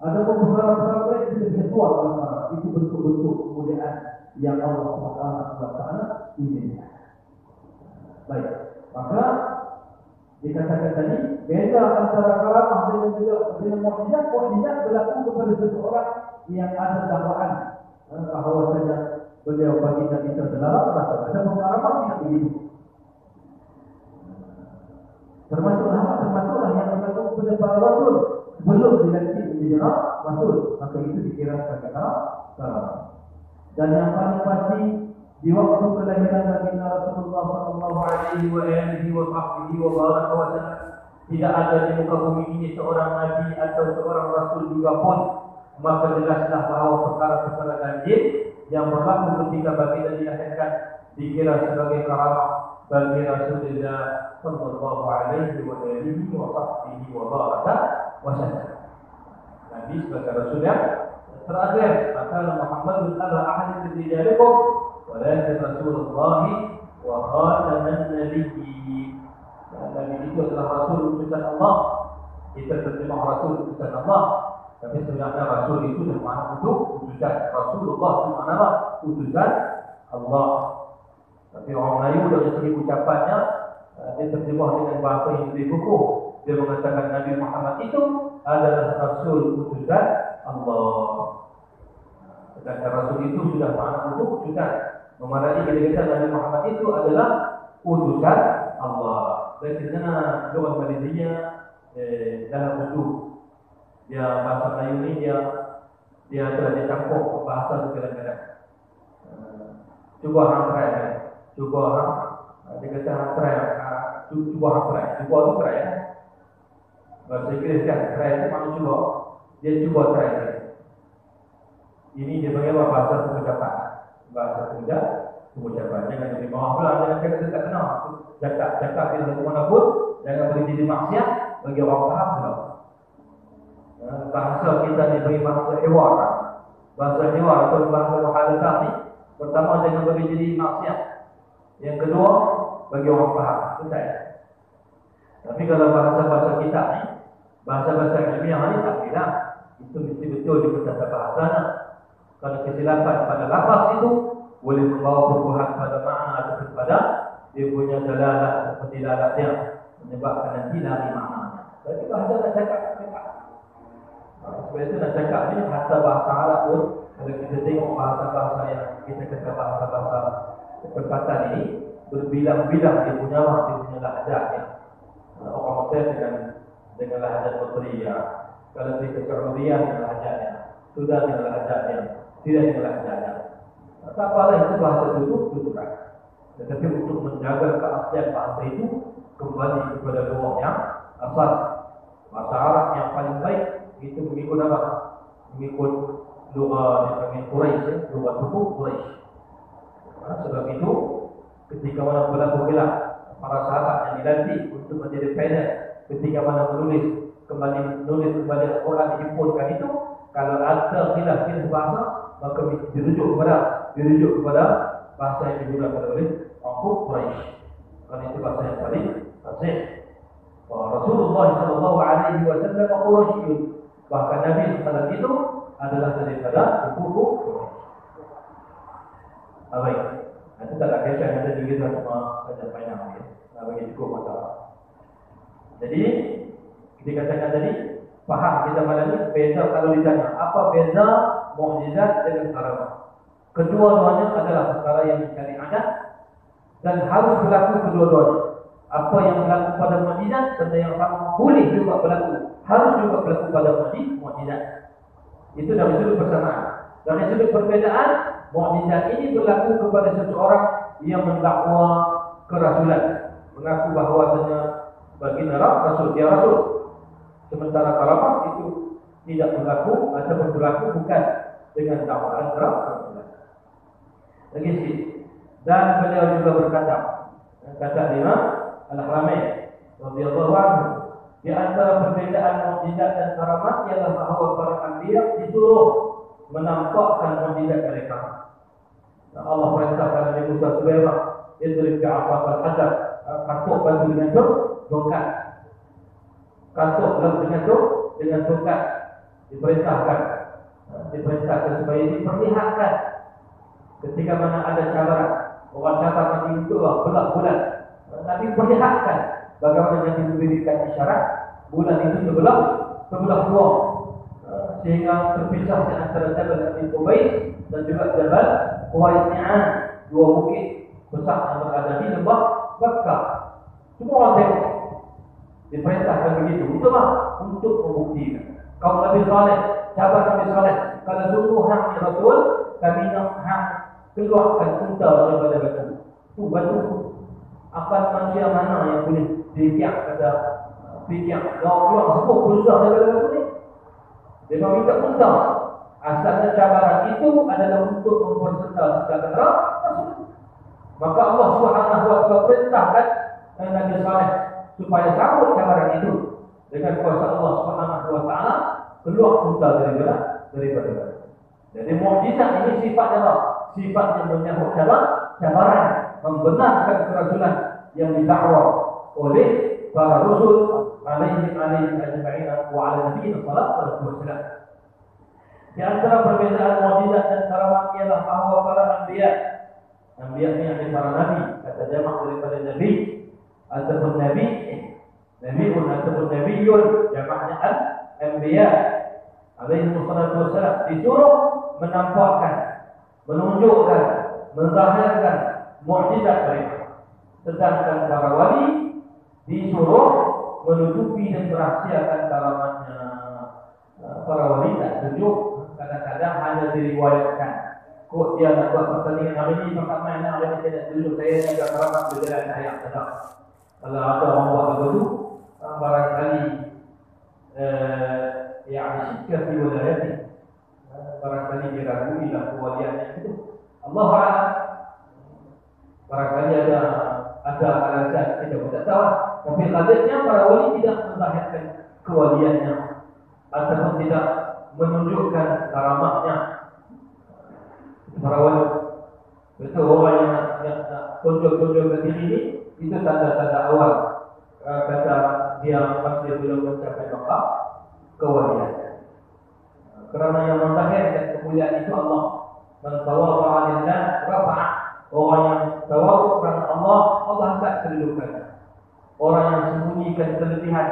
Ada perkara-perkara lain yang lebih kuat dalam karamah. Itu bentuk-bentuk kemuliaan yang Allah Subhanahu wa taala inginkan. Baik, maka dikatakan tadi beza antara karamah dengan mukjizat. Mukjizat berlaku kepada seseorang yang ada dakwaan bahawasanya beliau bagi Nabi terlarang rasa. Ada karamah yang begitu. Termasuklah yang berlaku kepada para rasul belum dilantik menjadi rasul, maka itu dikira sebagai karamah. Dan yang paling pasti di waktu kelahiran Nabi Rasulullah sallallahu alaihi wa alihi wa sahbihi wa baraka wa sallam, tidak ada di muka bumi ini seorang nabi atau seorang rasul juga pun, maka jelaslah bahawa perkara-perkara ganjil yang berlaku ketika baginda dilahirkan dikira sebagai karamah bagi Rasulullah sallallahu alaihi wa alihi wa sahbihi wa baraka wa sallam. Nabi sebagai rasul yang terakhir, maka Muhammadun aba ahadin min rijalikum walakin Rasulullah wa khataman nabiyyin. Nabi itu adalah rasul utusan Allah. Kita terjemah rasul utusan Allah, tapi sebenarnya rasul itu bermakna utusan. Rasulullah itu makna utusan Allah. Tapi orang Melayu dari segi ucapannya dia terjemah dengan bahasa yang lebih kukuh. Dia mengatakan Nabi Muhammad itu adalah rasul utusan Allah. Sedangkan rasul itu sudah makna utusan. Memadai kita Nabi Muhammad itu adalah utusan Allah. Dan di sana luar Malaysia dalam usul dia bahasa Melayu ni dia telah dicampur bahasa itu kadang-kadang. Cuba hang try, cuba hang dia kata hang try, cuba hang try, cuba tu try. Bahasa Inggeris kan try itu makna cuba, dia cuba try. Ini dia panggil bahasa pengucapan. Bahasa pengucapan. Jangan jadi bawah pula, jangan kata tak kenal. Cakap bila ke mana pun, jangan boleh jadi maksiat bagi orang faham pula. Bahasa kita ni beri bahasa hewar. Bahasa hewar atau bahasa muhadatsah ni, pertama jangan boleh jadi maksiat. Yang kedua, bagi orang faham. Selesai. Tapi kalau bahasa-bahasa kita ni, bahasa-bahasa ilmiah ni tak kira. Itu mesti betul di tata bahasanya. Kalau kesilapan pada lafaz itu boleh membawa perubahan pada makna atau kepada dia punya dalalah seperti dilalatnya menyebabkan nanti lari maknanya. Jadi bahasa nak cakap. Sebab itu nak cakap ni bahasa Arab pun kalau kita tengok bahasa-bahasa yang kita kata bahasa-bahasa perkataan ini berbilang-bilang dia punya lahjatnya. Orang Mesir dengan lahjat Basriyah. Kalau kita Saudiyah dengan lahjatnya, Sudan dengan lahjatnya, tidak dengan lahjatnya. Tak apalah itu bahasa tutup-tutupan. Tetapi untuk menjaga keaslian bahasa itu kembali kepada luar yang asal. Bahasa Arab yang paling baik itu mengikut apa? Mengikut lughah yang Quraisy, lughah tubuh Quraisy. Sebab itu ketika mana berlaku khilaf para sahabat yang dilantik untuk menjadi panel, ketika mana kembali menulis kembali Al-Quran dihimpunkan itu, kalau ada khilaf bahasa maka dirujuk kepada bahasa yang digunakan oleh orang Quraisy. Kerana itu bahasa yang paling fasih. Rasulullah sallallahu alaihi wasallam Quraisy. Bahkan Nabi sallallahu itu adalah daripada suku Quraisy. Baik. Itu tak ada kisah yang ada di kita semua saja panjang ya. Bagi cukup masalah. Jadi dikatakan tadi faham kita malam ini beza kalau ditanya apa beza mukjizat dengan karamah. Kedua-duanya adalah perkara yang mencari adat dan harus berlaku kedua-duanya. Apa yang berlaku pada mukjizat benda yang sama boleh juga berlaku, harus juga berlaku pada mukjizat. Itu dari sudut persamaan. Dari sudut perbezaan, mukjizat ini berlaku kepada seseorang yang mendakwa kerasulan, mengaku bahawasanya baginda rasul, dia rasul. Sementara karamah itu tidak berlaku atau berlaku bukan dengan dakwaan kerasulan. Lagi sikit. Dan beliau juga berkata, kata Imam Al-Haramain radhiyallahu anhu, di antara perbezaan mukjizat dan karamat ialah bahawa para anbiya disuruh menampakkan mukjizat mereka. Allah perintahkan Nabi Musa Sulaiman, idrib bi'asaka al-hajar, katuk batu dengan bongkar. katuk dengan tongkat diperintahkan supaya diperlihatkan ketika mana ada cabaran. Orang cabar Nabi itu belah bulan. Nabi perlihatkan bagaimana Nabi memberikan isyarat bulan itu terbelah dua, sehingga terpisah di antara Jabal Abi Qubais dan juga Jabal Huwaisni'an, dua bukit besar yang berada di lembah Makkah. Semua orang tengok. Diperintahkan begitu. Itulah untuk membuktikan kaum Nabi Saleh, sahabat Nabi Saleh, kalau sungguh hak Rasul, kami nak hak keluarkan unta daripada batu. Itu batu. Akan manusia mana yang boleh dipiak kata piak kalau keluar sepuluh besar daripada batu ni? Dia minta unta. Asalnya cabaran itu adalah untuk memperserta sejahtera Rasul. Maka Allah Subhanahu wa taala perintahkan Nabi Saleh supaya sambut cabaran itu dengan kuasa Allah Subhanahu wa taala keluar unta daripada batu. Jadi mukjizat ini sifatnya apa? Sifat yang menyambut cabaran, membenarkan kerasulan yang didakwa oleh para rasul alaihi ajma'in wa ala nabiyina sallallahu alaihi wasallam. Di antara perbezaan mukjizat dan karamat ialah bahawa para anbiya ini adalah para nabi, kata jamak daripada nabi ataupun nabiun ataupun nabiyun, jamaknya al-anbiya alaihi wasallam, disuruh menampakkan, menunjukkan, menzahirkan mukjizat mereka. Sedangkan para wali disuruh menutupi dan merahsiakan karamatnya. Para wali tak tunjuk, kadang-kadang hanya diriwayatkan. Kok dia nak buat pertandingan hari ini, maka mana hari ini saya nak tunjuk saya juga karamat berjalan ayat. Kalau ada orang buat begitu, barangkali yang sikap di wilayah barangkali diragui lah kewaliannya itu. Allah Ta'ala barangkali ada alasan kita tidak tahu. Tapi hadisnya para wali tidak menzahirkan kewaliannya ataupun tidak menunjukkan karamatnya. Para wali betul orang yang tunjuk ke diri ini, itu tanda-tanda awal kata dia pasti belum mencapai maqam kewalian. Kerana yang menzahirkan kemuliaan itu Allah. Man tawadha'a lillah rafa'a. Orang yang tawadhu kerana Allah angkat kedudukannya. Orang yang sembunyikan kelebihan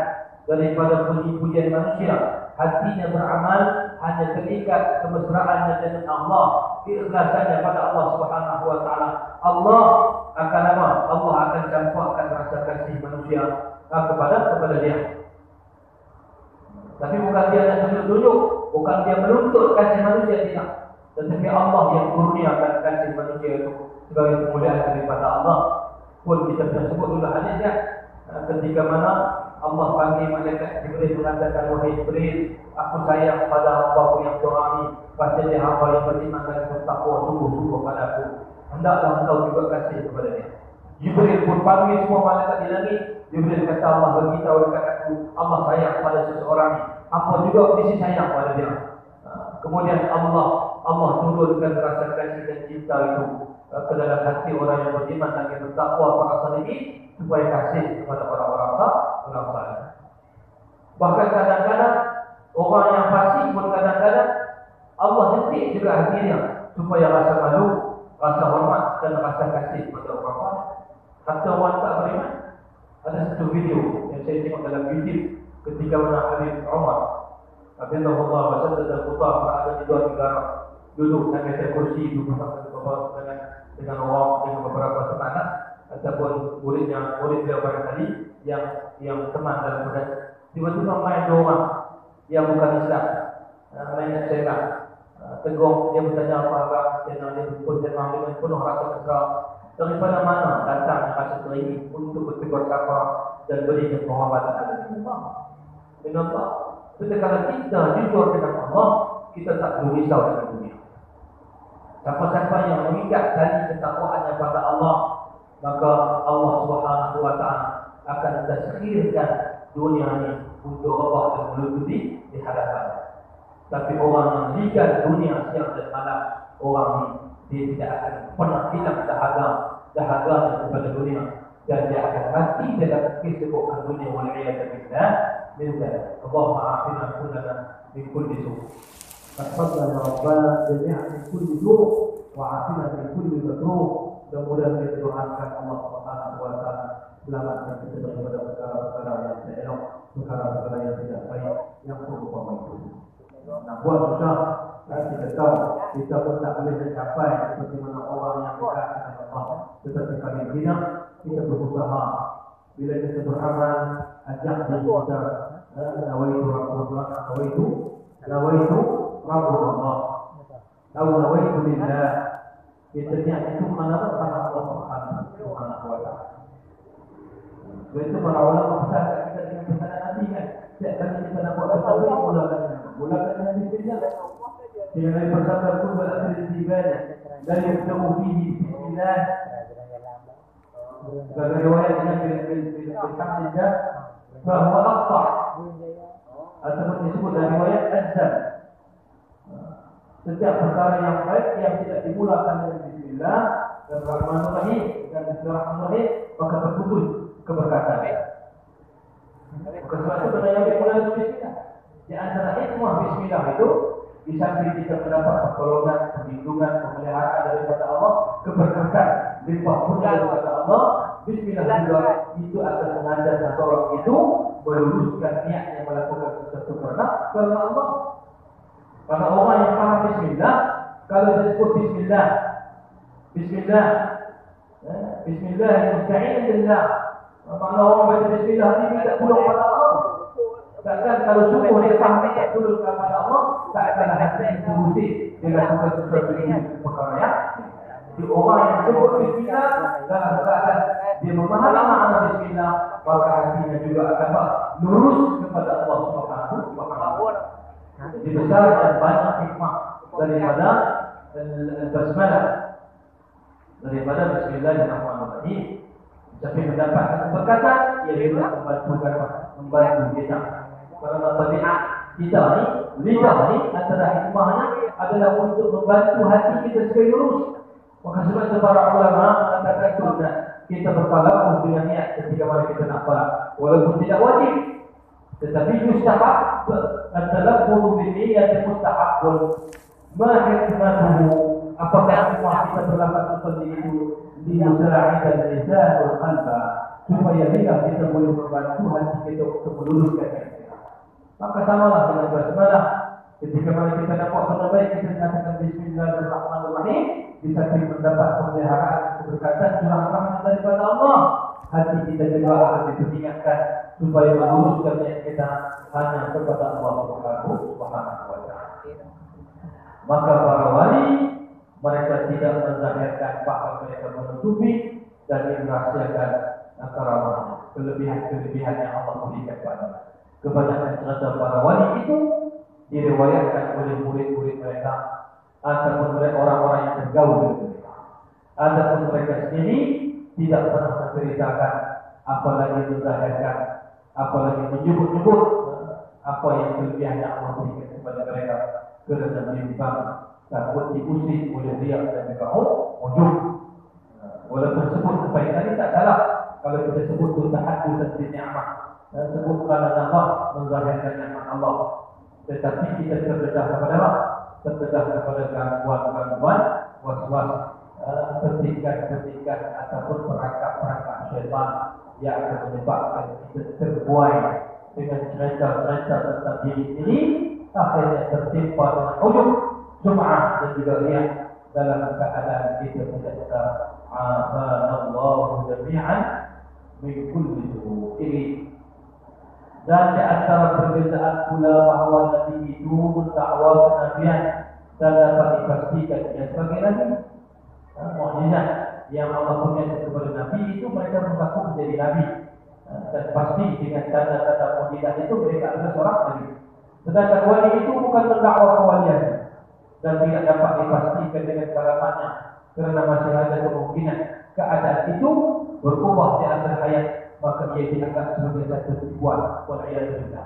daripada puji-pujian manusia, hatinya beramal hanya terikat kemesraannya dengan Allah, keikhlasannya pada Allah Subhanahu wa taala. Allah akan apa? Allah akan campurkan rasa kasih manusia kepada dia. Tapi bukan dia yang tunjuk, bukan dia menuntut kasih manusia, tidak. Tetapi Allah yang kurniakan kasih manusia itu sebagai kemuliaan daripada Allah. Pun kita sebut dulu hadisnya, ketika mana Allah panggil malaikat Jibril mengatakan, wahai Jibril, aku sayang pada hamba-Mu yang seorang ini, pasti dia hamba yang beriman dan bertakwa sungguh-sungguh padaku. Hendaklah engkau juga kasih kepada dia. Jibril pun panggil semua malaikat di langit. Jibril kata, Allah beritahu dekat aku, Allah sayang pada seseorang ini, apa juga mesti sayang pada dia. Kemudian Allah turunkan rasa kasih dan cinta itu ke dalam hati orang yang beriman dan yang bertakwa, para salihin, supaya kasih kepada orang-orang saleh. Bahkan kadang-kadang orang yang fasik pun kadang-kadang Allah hentik juga hatinya supaya rasa malu, rasa hormat dan rasa kasih kepada orang saleh. Kata orang tak beriman. Ada satu video yang saya tengok dalam YouTube ketika mana Habib Umar Abdullah Masad dan Qutab berada di dua negara, duduk di atas kursi dengan orang, dengan beberapa teman ataupun murid dia barangkali yang teman dalam badan. Tiba-tiba main dua orang yang bukan Islam, main cakap, tegur, dia bertanya apa-apa, dia pun dengan penuh rasa kesal. Daripada mana datang rasa teringin untuk bertegur sapa dan berikan penghormatan kepada Allah? Dengan Allah. Jadi kalau kita jujur dengan Allah, kita tak perlu risau dengan dunia. Siapa-siapa yang mengikat tali ketakwaannya pada Allah, maka Allah Subhanahu wa taala akan taskhirkan dunia ini untuk Allah dan melututi di hadapannya. Tapi orang yang ligat dunia siang dan malam, orang ini dia tidak akan pernah hilang dahaga kepada dunia, dan dia akan mati dalam kesibukkan dunia wal iyad billah من ذلك. اللهم عافنا كلنا من كل سوء. تفضل ربنا جميعا من كل سوء وعافنا من كل مكروه. Mudah-mudahan kita doakan Allah Subhanahu wa taala selamatkan kita daripada perkara-perkara yang tidak elok, perkara-perkara yang tidak baik yang berupa itu. Nah, buat susah, kita tahu kita pun tak boleh mencapai seperti mana orang yang dekat dengan Allah. Tetapi kali ini kita berusaha. Bila kita beramal, ajak diri kita nawaitu Rasulullah, nawaitu Rasulullah, atau nawaitu lillah. Kita niat itu mana sama Allah Subhanahu wa taala. Itu para ulama besar kita dengan pesanan Nabi kan. Setiap kali kita nak buat tauhid mulakan dengan bismillah. Dengan bersabda pun berakhir di ibadah. Dan yuktabu fihi bismillah. Sebagai riwayat dengan bismillah bahwa aqta ataupun disebut dari riwayat azam. Setiap perkara yang baik yang tidak dimulakan dengan bismillah dan Bismillahirrahmanirrahim dan Bismillahirrahmanirrahim maka terputus keberkatan. Sebab itu benda yang dimulai dengan bismillah. Di antara hikmah bismillah itu di samping kita mendapat pertolongan, perlindungan, pemeliharaan daripada Allah, keberkatan, limpah ruah daripada Allah. Bismillah juga itu akan mengajar seseorang itu meluluskan niatnya melakukan sesuatu karena Allah. Karena orang yang faham bismillah, kalau disebut bismillah, bismillah yang musta'in billah. Makna orang baca bismillah ini tidak tolong pada Allah. Bahkan kalau sungguh dia faham tak tolong kepada Allah, tak akan hati terusi dia lakukan sesuatu ini perkara ya. Jadi orang yang sebut bismillah dalam keadaan dia memahami makna bismillah, maka hatinya juga akan lurus kepada Allah Subhanahu wa taala. Dibesar dan banyak hikmah daripada basmalah, daripada Bismillahirrahmanirrahim. Tapi mendapatkan keberkatan, ia juga membantu kita. Karena tabiat kita ni, lidah ni antara hikmahnya adalah untuk membantu hati kita supaya lurus. Maka sebab itu para ulama mengatakan sunnah kita bertalaffuz dengan niat ketika mana kita nak salat, walaupun tidak wajib. Tetapi mustahab at-talaffuz bil niyyah mustahab. Ma hikmatuhu? Apakah hikmah kita berlafaz seperti itu? Liyusra'ida al-lisan wal qalba, supaya kita boleh membantu hati kita untuk meluruskan kita. Maka samalah dengan basmalah. Ketika mana kita dapat benda baik, kita mengatakan Bismillahirrahmanirrahim, bisa kita mendapat pemeliharaan, keberkatan, curah rahmat daripada Allah. Hati kita juga akan diperingatkan supaya meluruskan niat kita hanya kepada Allah Subhanahu wa taala. Maka para wali mereka tidak menzahirkan bahkan mereka menutupi dan merahsiakan karamah, kelebihan-kelebihan yang Allah berikan kepada. Kebanyakan cerita para wali itu diriwayatkan oleh murid-murid mereka ataupun oleh orang-orang yang tergaul dengan mereka. Adapun mereka sendiri tidak pernah menceritakan, apalagi menzahirkan, apalagi menyebut-nyebut apa yang kelebihan yang Allah berikan kepada mereka, kerana bimbang takut diusik oleh riak dan juga ujub. Walaupun sebut kebaikan ini tak salah. Kalau kita sebut tu tahadduts dan ni'mah, dan sebut kerana Allah menzahirkan nikmat Allah. Tetapi kita terdedah kepada apa? Terdedah kepada gangguan-gangguan, was-was, pertikaian ataupun perangkap-perangkap syaitan yang akan menyebabkan kita terbuai dengan cerita-cerita tentang diri sendiri, akhirnya tertimpa dengan ujub, sum'ah dan juga riak dalam keadaan kita tidak Allahu jami'an min kulli su'in. Dan di antara perbezaan pula bahawa Nabi itu mendakwa kenabian dan dapat dipastikan dia sebagai Nabi. Mukjizat yang Allah berikan kepada Nabi itu mereka mengaku menjadi Nabi, dan pasti dengan tanda-tanda mukjizat itu mereka adalah seorang Nabi. Sedangkan wali itu bukan mendakwa kewalian dan tidak dapat dipastikan dengan karamatnya, kerana masih ada kemungkinan keadaan itu berubah di akhir hayat, maka ia dianggap sebagai satu tipuan. Wal'iyadzubillah.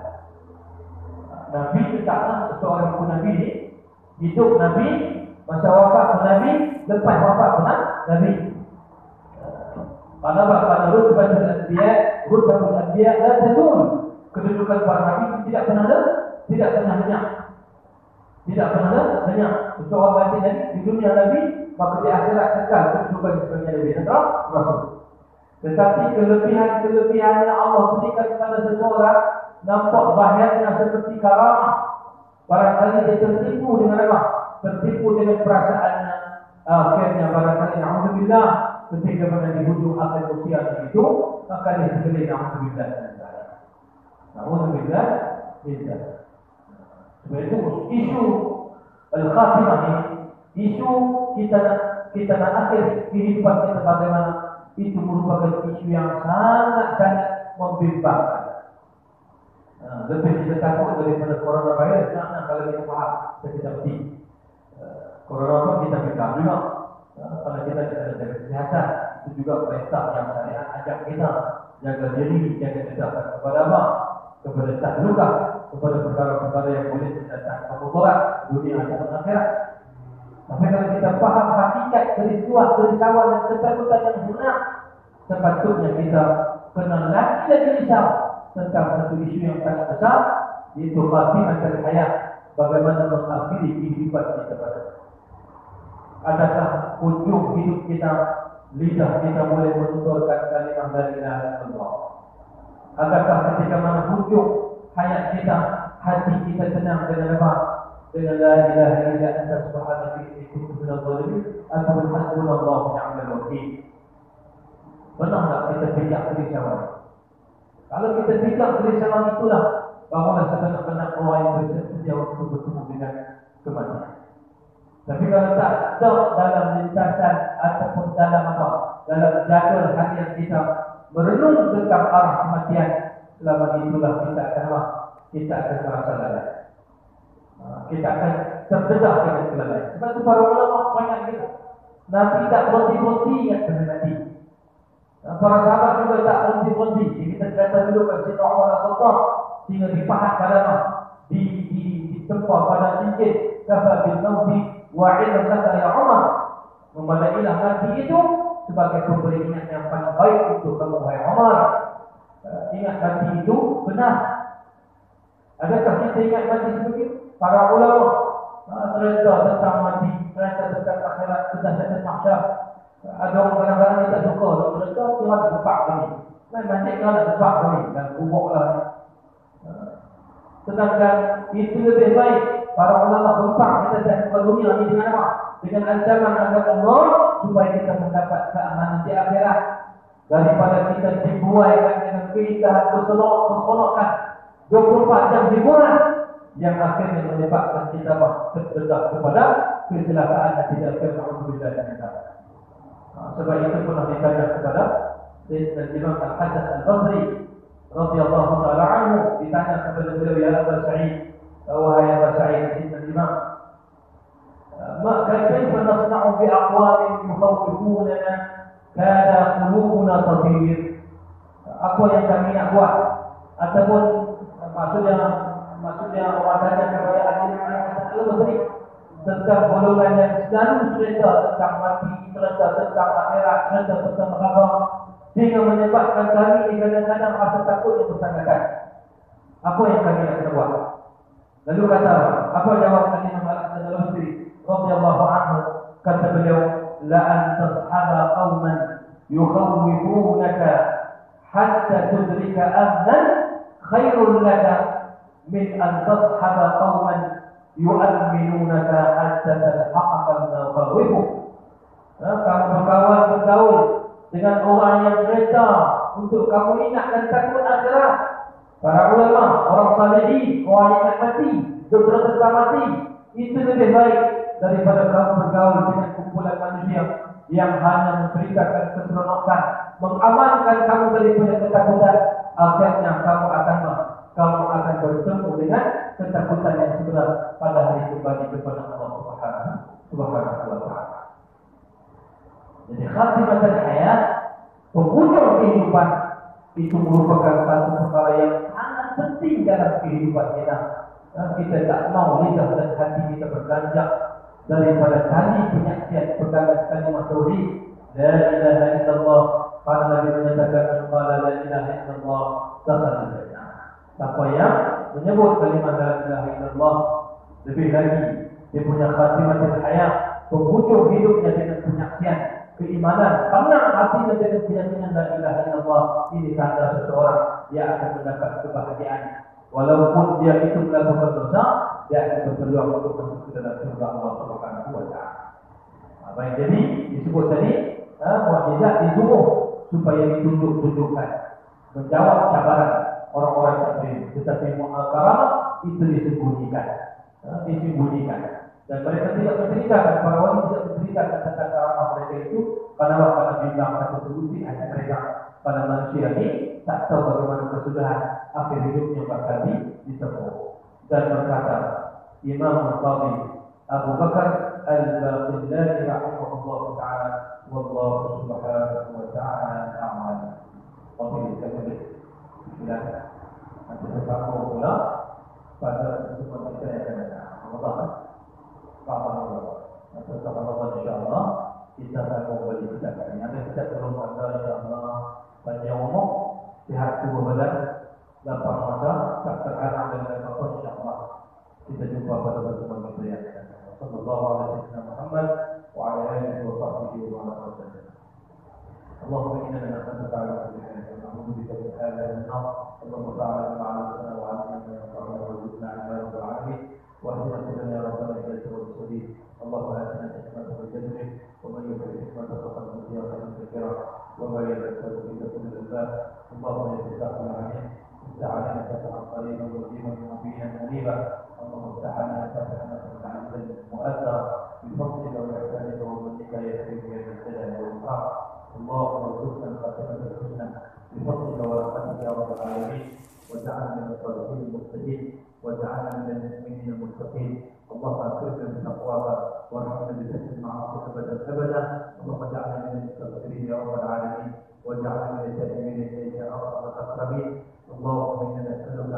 Nabi itu takkan seseorang pun Nabi ini hidup Nabi, masa wafat pun Nabi, lepas wafat pun Nabi. Karena rutbatul anbiya la tadul. kedudukan para nabi tidak pernah lenyap. Tidak pernah lenyap. Seorang mati di dunia nabi, maka di akhirat kekal kedudukan sebagai nabi dan rasul. Tetapi kelebihan-kelebihan yang Allah berikan kepada seseorang nampak bahayanya seperti karamah. Barangkali dia tertipu dengan apa? Tertipu dengan perasaannya. Akhirnya barangkali na'udzubillah ketika mana di hujung akhir usia itu, maka dia terkena na'udzubillah. Na'udzubillah. Sebab itu isu al-khatimah ini, isu kita nak akhir kehidupan kita bagaimana, itu merupakan isu yang sangat-sangat membimbangkan. Lebih kita takut daripada coronavirus. Kalau kita faham, kita mesti corona pun kita bimbang juga. Kalau kita jaga kesihatan, itu juga perintah yang syariat ajak kita jaga diri, jaga kesihatan kepada apa? Kepada tak luka, kepada perkara-perkara yang boleh mendatangkan kemudarat dunia dan akhirat. Tapi kalau kita faham hakikat kerisauan dan ketakutan yang benar, sepatutnya kita kena lagi risau tentang satu isu yang sangat besar, yaitu khatimah al-hayat, bagaimana mengakhiri kehidupan kita pada. Adakah ujung hidup kita, lidah kita boleh menuturkan kalimah la ilaha illallah? Adakah ketika mana ujung hayat kita, hati kita tenang dengan apa? Dengan la ilaha illa anta subhanaka inni kuntu minadh dhalimin, atau hasbunallahu wa ni'mal wakeel. Pernah tak kita bijak kerisauan? Kalau kita bijak kerisauan itulah, bangunlah sebenar-benar orang yang bersedia untuk bertemu dengan kematian. Tapi kalau tak ada dalam lintasan ataupun dalam apa, dalam jadual harian kita merenung tentang arah kematian, selama itulah kita akan apa? Kita akan merasa lalai. Kita akan terdedah dengan kelalaian. Sebab itu para ulama banyak kita. Nabi tak berhenti-henti ingat pada mati. Para sahabat juga tak berhenti-henti. Kita cerita dulu kat Sayyidina Umar Al-Khattab, sehingga dipahat pada ditempa pada cincin. Kafa bil mauti wa'idhan laka ya Umar. Memadailah mati itu sebagai pemberi ingat yang paling baik untuk kamu, wahai Umar. Ingat mati itu benar. Adakah kita ingat mati seperti itu? Para ulama cerita tentang mati, cerita tentang akhirat, tentang mahsyar. Ada orang kadang-kadang ni tak suka cerita, Tuhan nak lepak kami. Mati kau nak lepak kami dan kubur lah. Sedangkan itu lebih baik. Para ulama lepak kita dan dunia ni dengan apa? Dengan ancaman agama Allah, supaya kita mendapat keamanan di akhirat, daripada kita dibuaikan dengan keindahan kesenok-kesenokan 24 jam hiburan yang akhirnya menyebabkan kita terdedah kepada kecelakaan dan tidak termaklumkan kita. Sebab itu pernah ditanya kepada Sayyidina Imam Al-Hasan Al-Basri radhiyallahu ta'ala anhu, ditanya kepada beliau, ya Abu Sa'id, wahai Abu Sa'id, Sayyidina Imam, kaifa nasna'u bi aqwamin yukhawwifunana kana qulubuna tatir? Apa yang kami nak buat? Ataupun maksudnya orang tanya kepada Al-Basri tentang golongan yang selalu cerita tentang mati, cerita tentang akhirat, cerita tentang neraka, sehingga menyebabkan kami kadang-kadang rasa takut yang bersanggakan. Apa yang kami nak buat? Lalu kata, apa jawab Imam Al-Basri radhiyallahu anhu? Kata beliau, la an tashaba qauman yukhawwifunaka hatta tudrika amnan khairul laka min an tashaba qauman yu'minunaka hatta talhaqaka al-mawqifu. Kamu bergaul dengan orang yang cerita untuk kamu ingatkan takut akhirat. Para ulama, orang salihin, orang yang ingat mati, dokter tentang mati, itu lebih baik daripada kamu bergaul dengan kumpulan manusia yang hanya menceritakan keseronokan, mengamankan kamu daripada ketakutan. Akhirnya kamu akan bertemu dengan ketakutan yang sebenar pada hari kembali kepada Allah Subhanahu wa ta'ala. Jadi khatimah al-hayat, penghujung kehidupan, itu merupakan satu perkara yang sangat penting dalam kehidupan kita. Kita tak mau lidah dan hati kita berganjak daripada tali penyaksian pegangan kalimah tauhid la ilaha illallah. Para Nabi menyatakan qala la ilaha illallah dakhala al-jannah. Siapa lebih lagi dia punya khatimatul hayat, penghujung hidupnya dengan penyaksian keimanan, karena hatinya dengan keyakinan la ilaha illallah. Ini tanda seseorang dia akan mendapat kebahagiaan. Walaupun dia itu melakukan dosa, dia akan berpeluang untuk masuk ke dalam surga Allah Subhanahu wa taala. Baik, jadi disebut tadi mukjizat disuruh supaya ditunjuk-tunjukkan, menjawab cabaran orang-orang kafir. Tetapi karamah itu disembunyikan, dan mereka tidak menceritakan, para wali tidak menceritakan tentang karamah mereka itu. Karena jumlah mereka tersebut hanya mereka pada manusia ini tak tahu bagaimana kesudahan akhir hidupnya bakal ditempuh. Dan berkata Imam Al-Qadhi Abu Bakar Al-Baqillani rahimahullah ta'ala, wallahu subhanahu wa ta'ala a'lam. Oke, kita boleh silakan. Nanti bersama pula pada kesempatan kita yang akan datang. Ramadan. Setelah Ramadan insyaAllah kita akan kembali kita ini. Ada kita belum ada insyaAllah panjang umur, sihat tubuh badan, lapang mata, tak terhalang dengan apa-apa insyaAllah. Kita jumpa pada pertemuan kita yang akan datang. Sallallahu alaihi wasallam Muhammad wa ala alihi wa sahbihi wa ala alihi. اللهم إنا نسألك على كل خير ونعوذ بك من هذا النار. اللهم تعالى ما علمتنا وعلمنا ما ينفعنا وارزقنا علما يا رب العالمين. واهدنا سبلنا يا ربنا إلى الصراط المستقيم. اللهم آتنا حكمة وجدك ومن يؤت الحكمة فقد أوتي خيرا كثيرا وما يذكر إلا أولو الألباب. اللهم يا فتاح العليم افتح علينا فتحا قريبا وجيبا مبينا منيبا. اللهم افتح علينا فتحا متعبدا مؤثرا بفضلك وإحسانك ومنك يا كريم يا ذا الجلال والإكرام. اللهم ارزقنا الخاتمة الحسنى بفضلك ورحمتك يا رب العالمين. واجعلنا من الصالحين المتقين واجعلنا من المؤمنين المتقين. اللهم اكرمنا بتقواك وارحمنا بحسن المعاصي ابدا ابدا. اللهم اجعلنا من المستغفرين يا رب العالمين واجعلنا من التائبين اليك يا ارحم الاكرمين. اللهم انا نسالك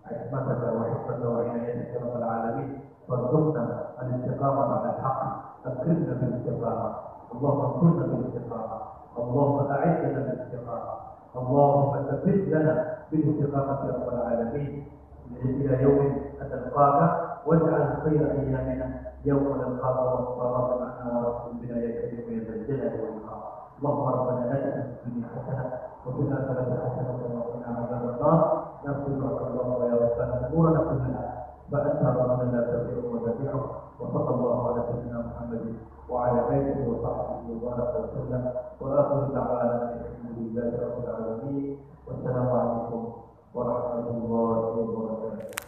عصمتك وحفظك وعنايتك يا رب العالمين. وارزقنا الاستقامة على الحق. اكرمنا بالاستقامة. اللهم انصرنا بالاستقامة. اللهم اعزنا بالاستقامة. اللهم ثبت لنا بالاستقامة يا رب العالمين إلى يوم أن نلقاك. واجعل خير أيامنا يوم نلقاك والصلاة معنا ورحمة بنا يا كريم يا ذا الجلال والإكرام. اللهم ربنا آتنا في الدنيا حسنة وفي الآخرة حسنة وقنا عذاب النار. نغفرك اللهم يا ربنا أمورنا كلها فأنت ربنا لا تضيع وتبيع. وصلى الله على سيدنا محمد وعلى آله وصحبه وبارك وسلم. وآخر دعوانا الحمد لله رب العالمين. والسلام عليكم ورحمة الله وبركاته.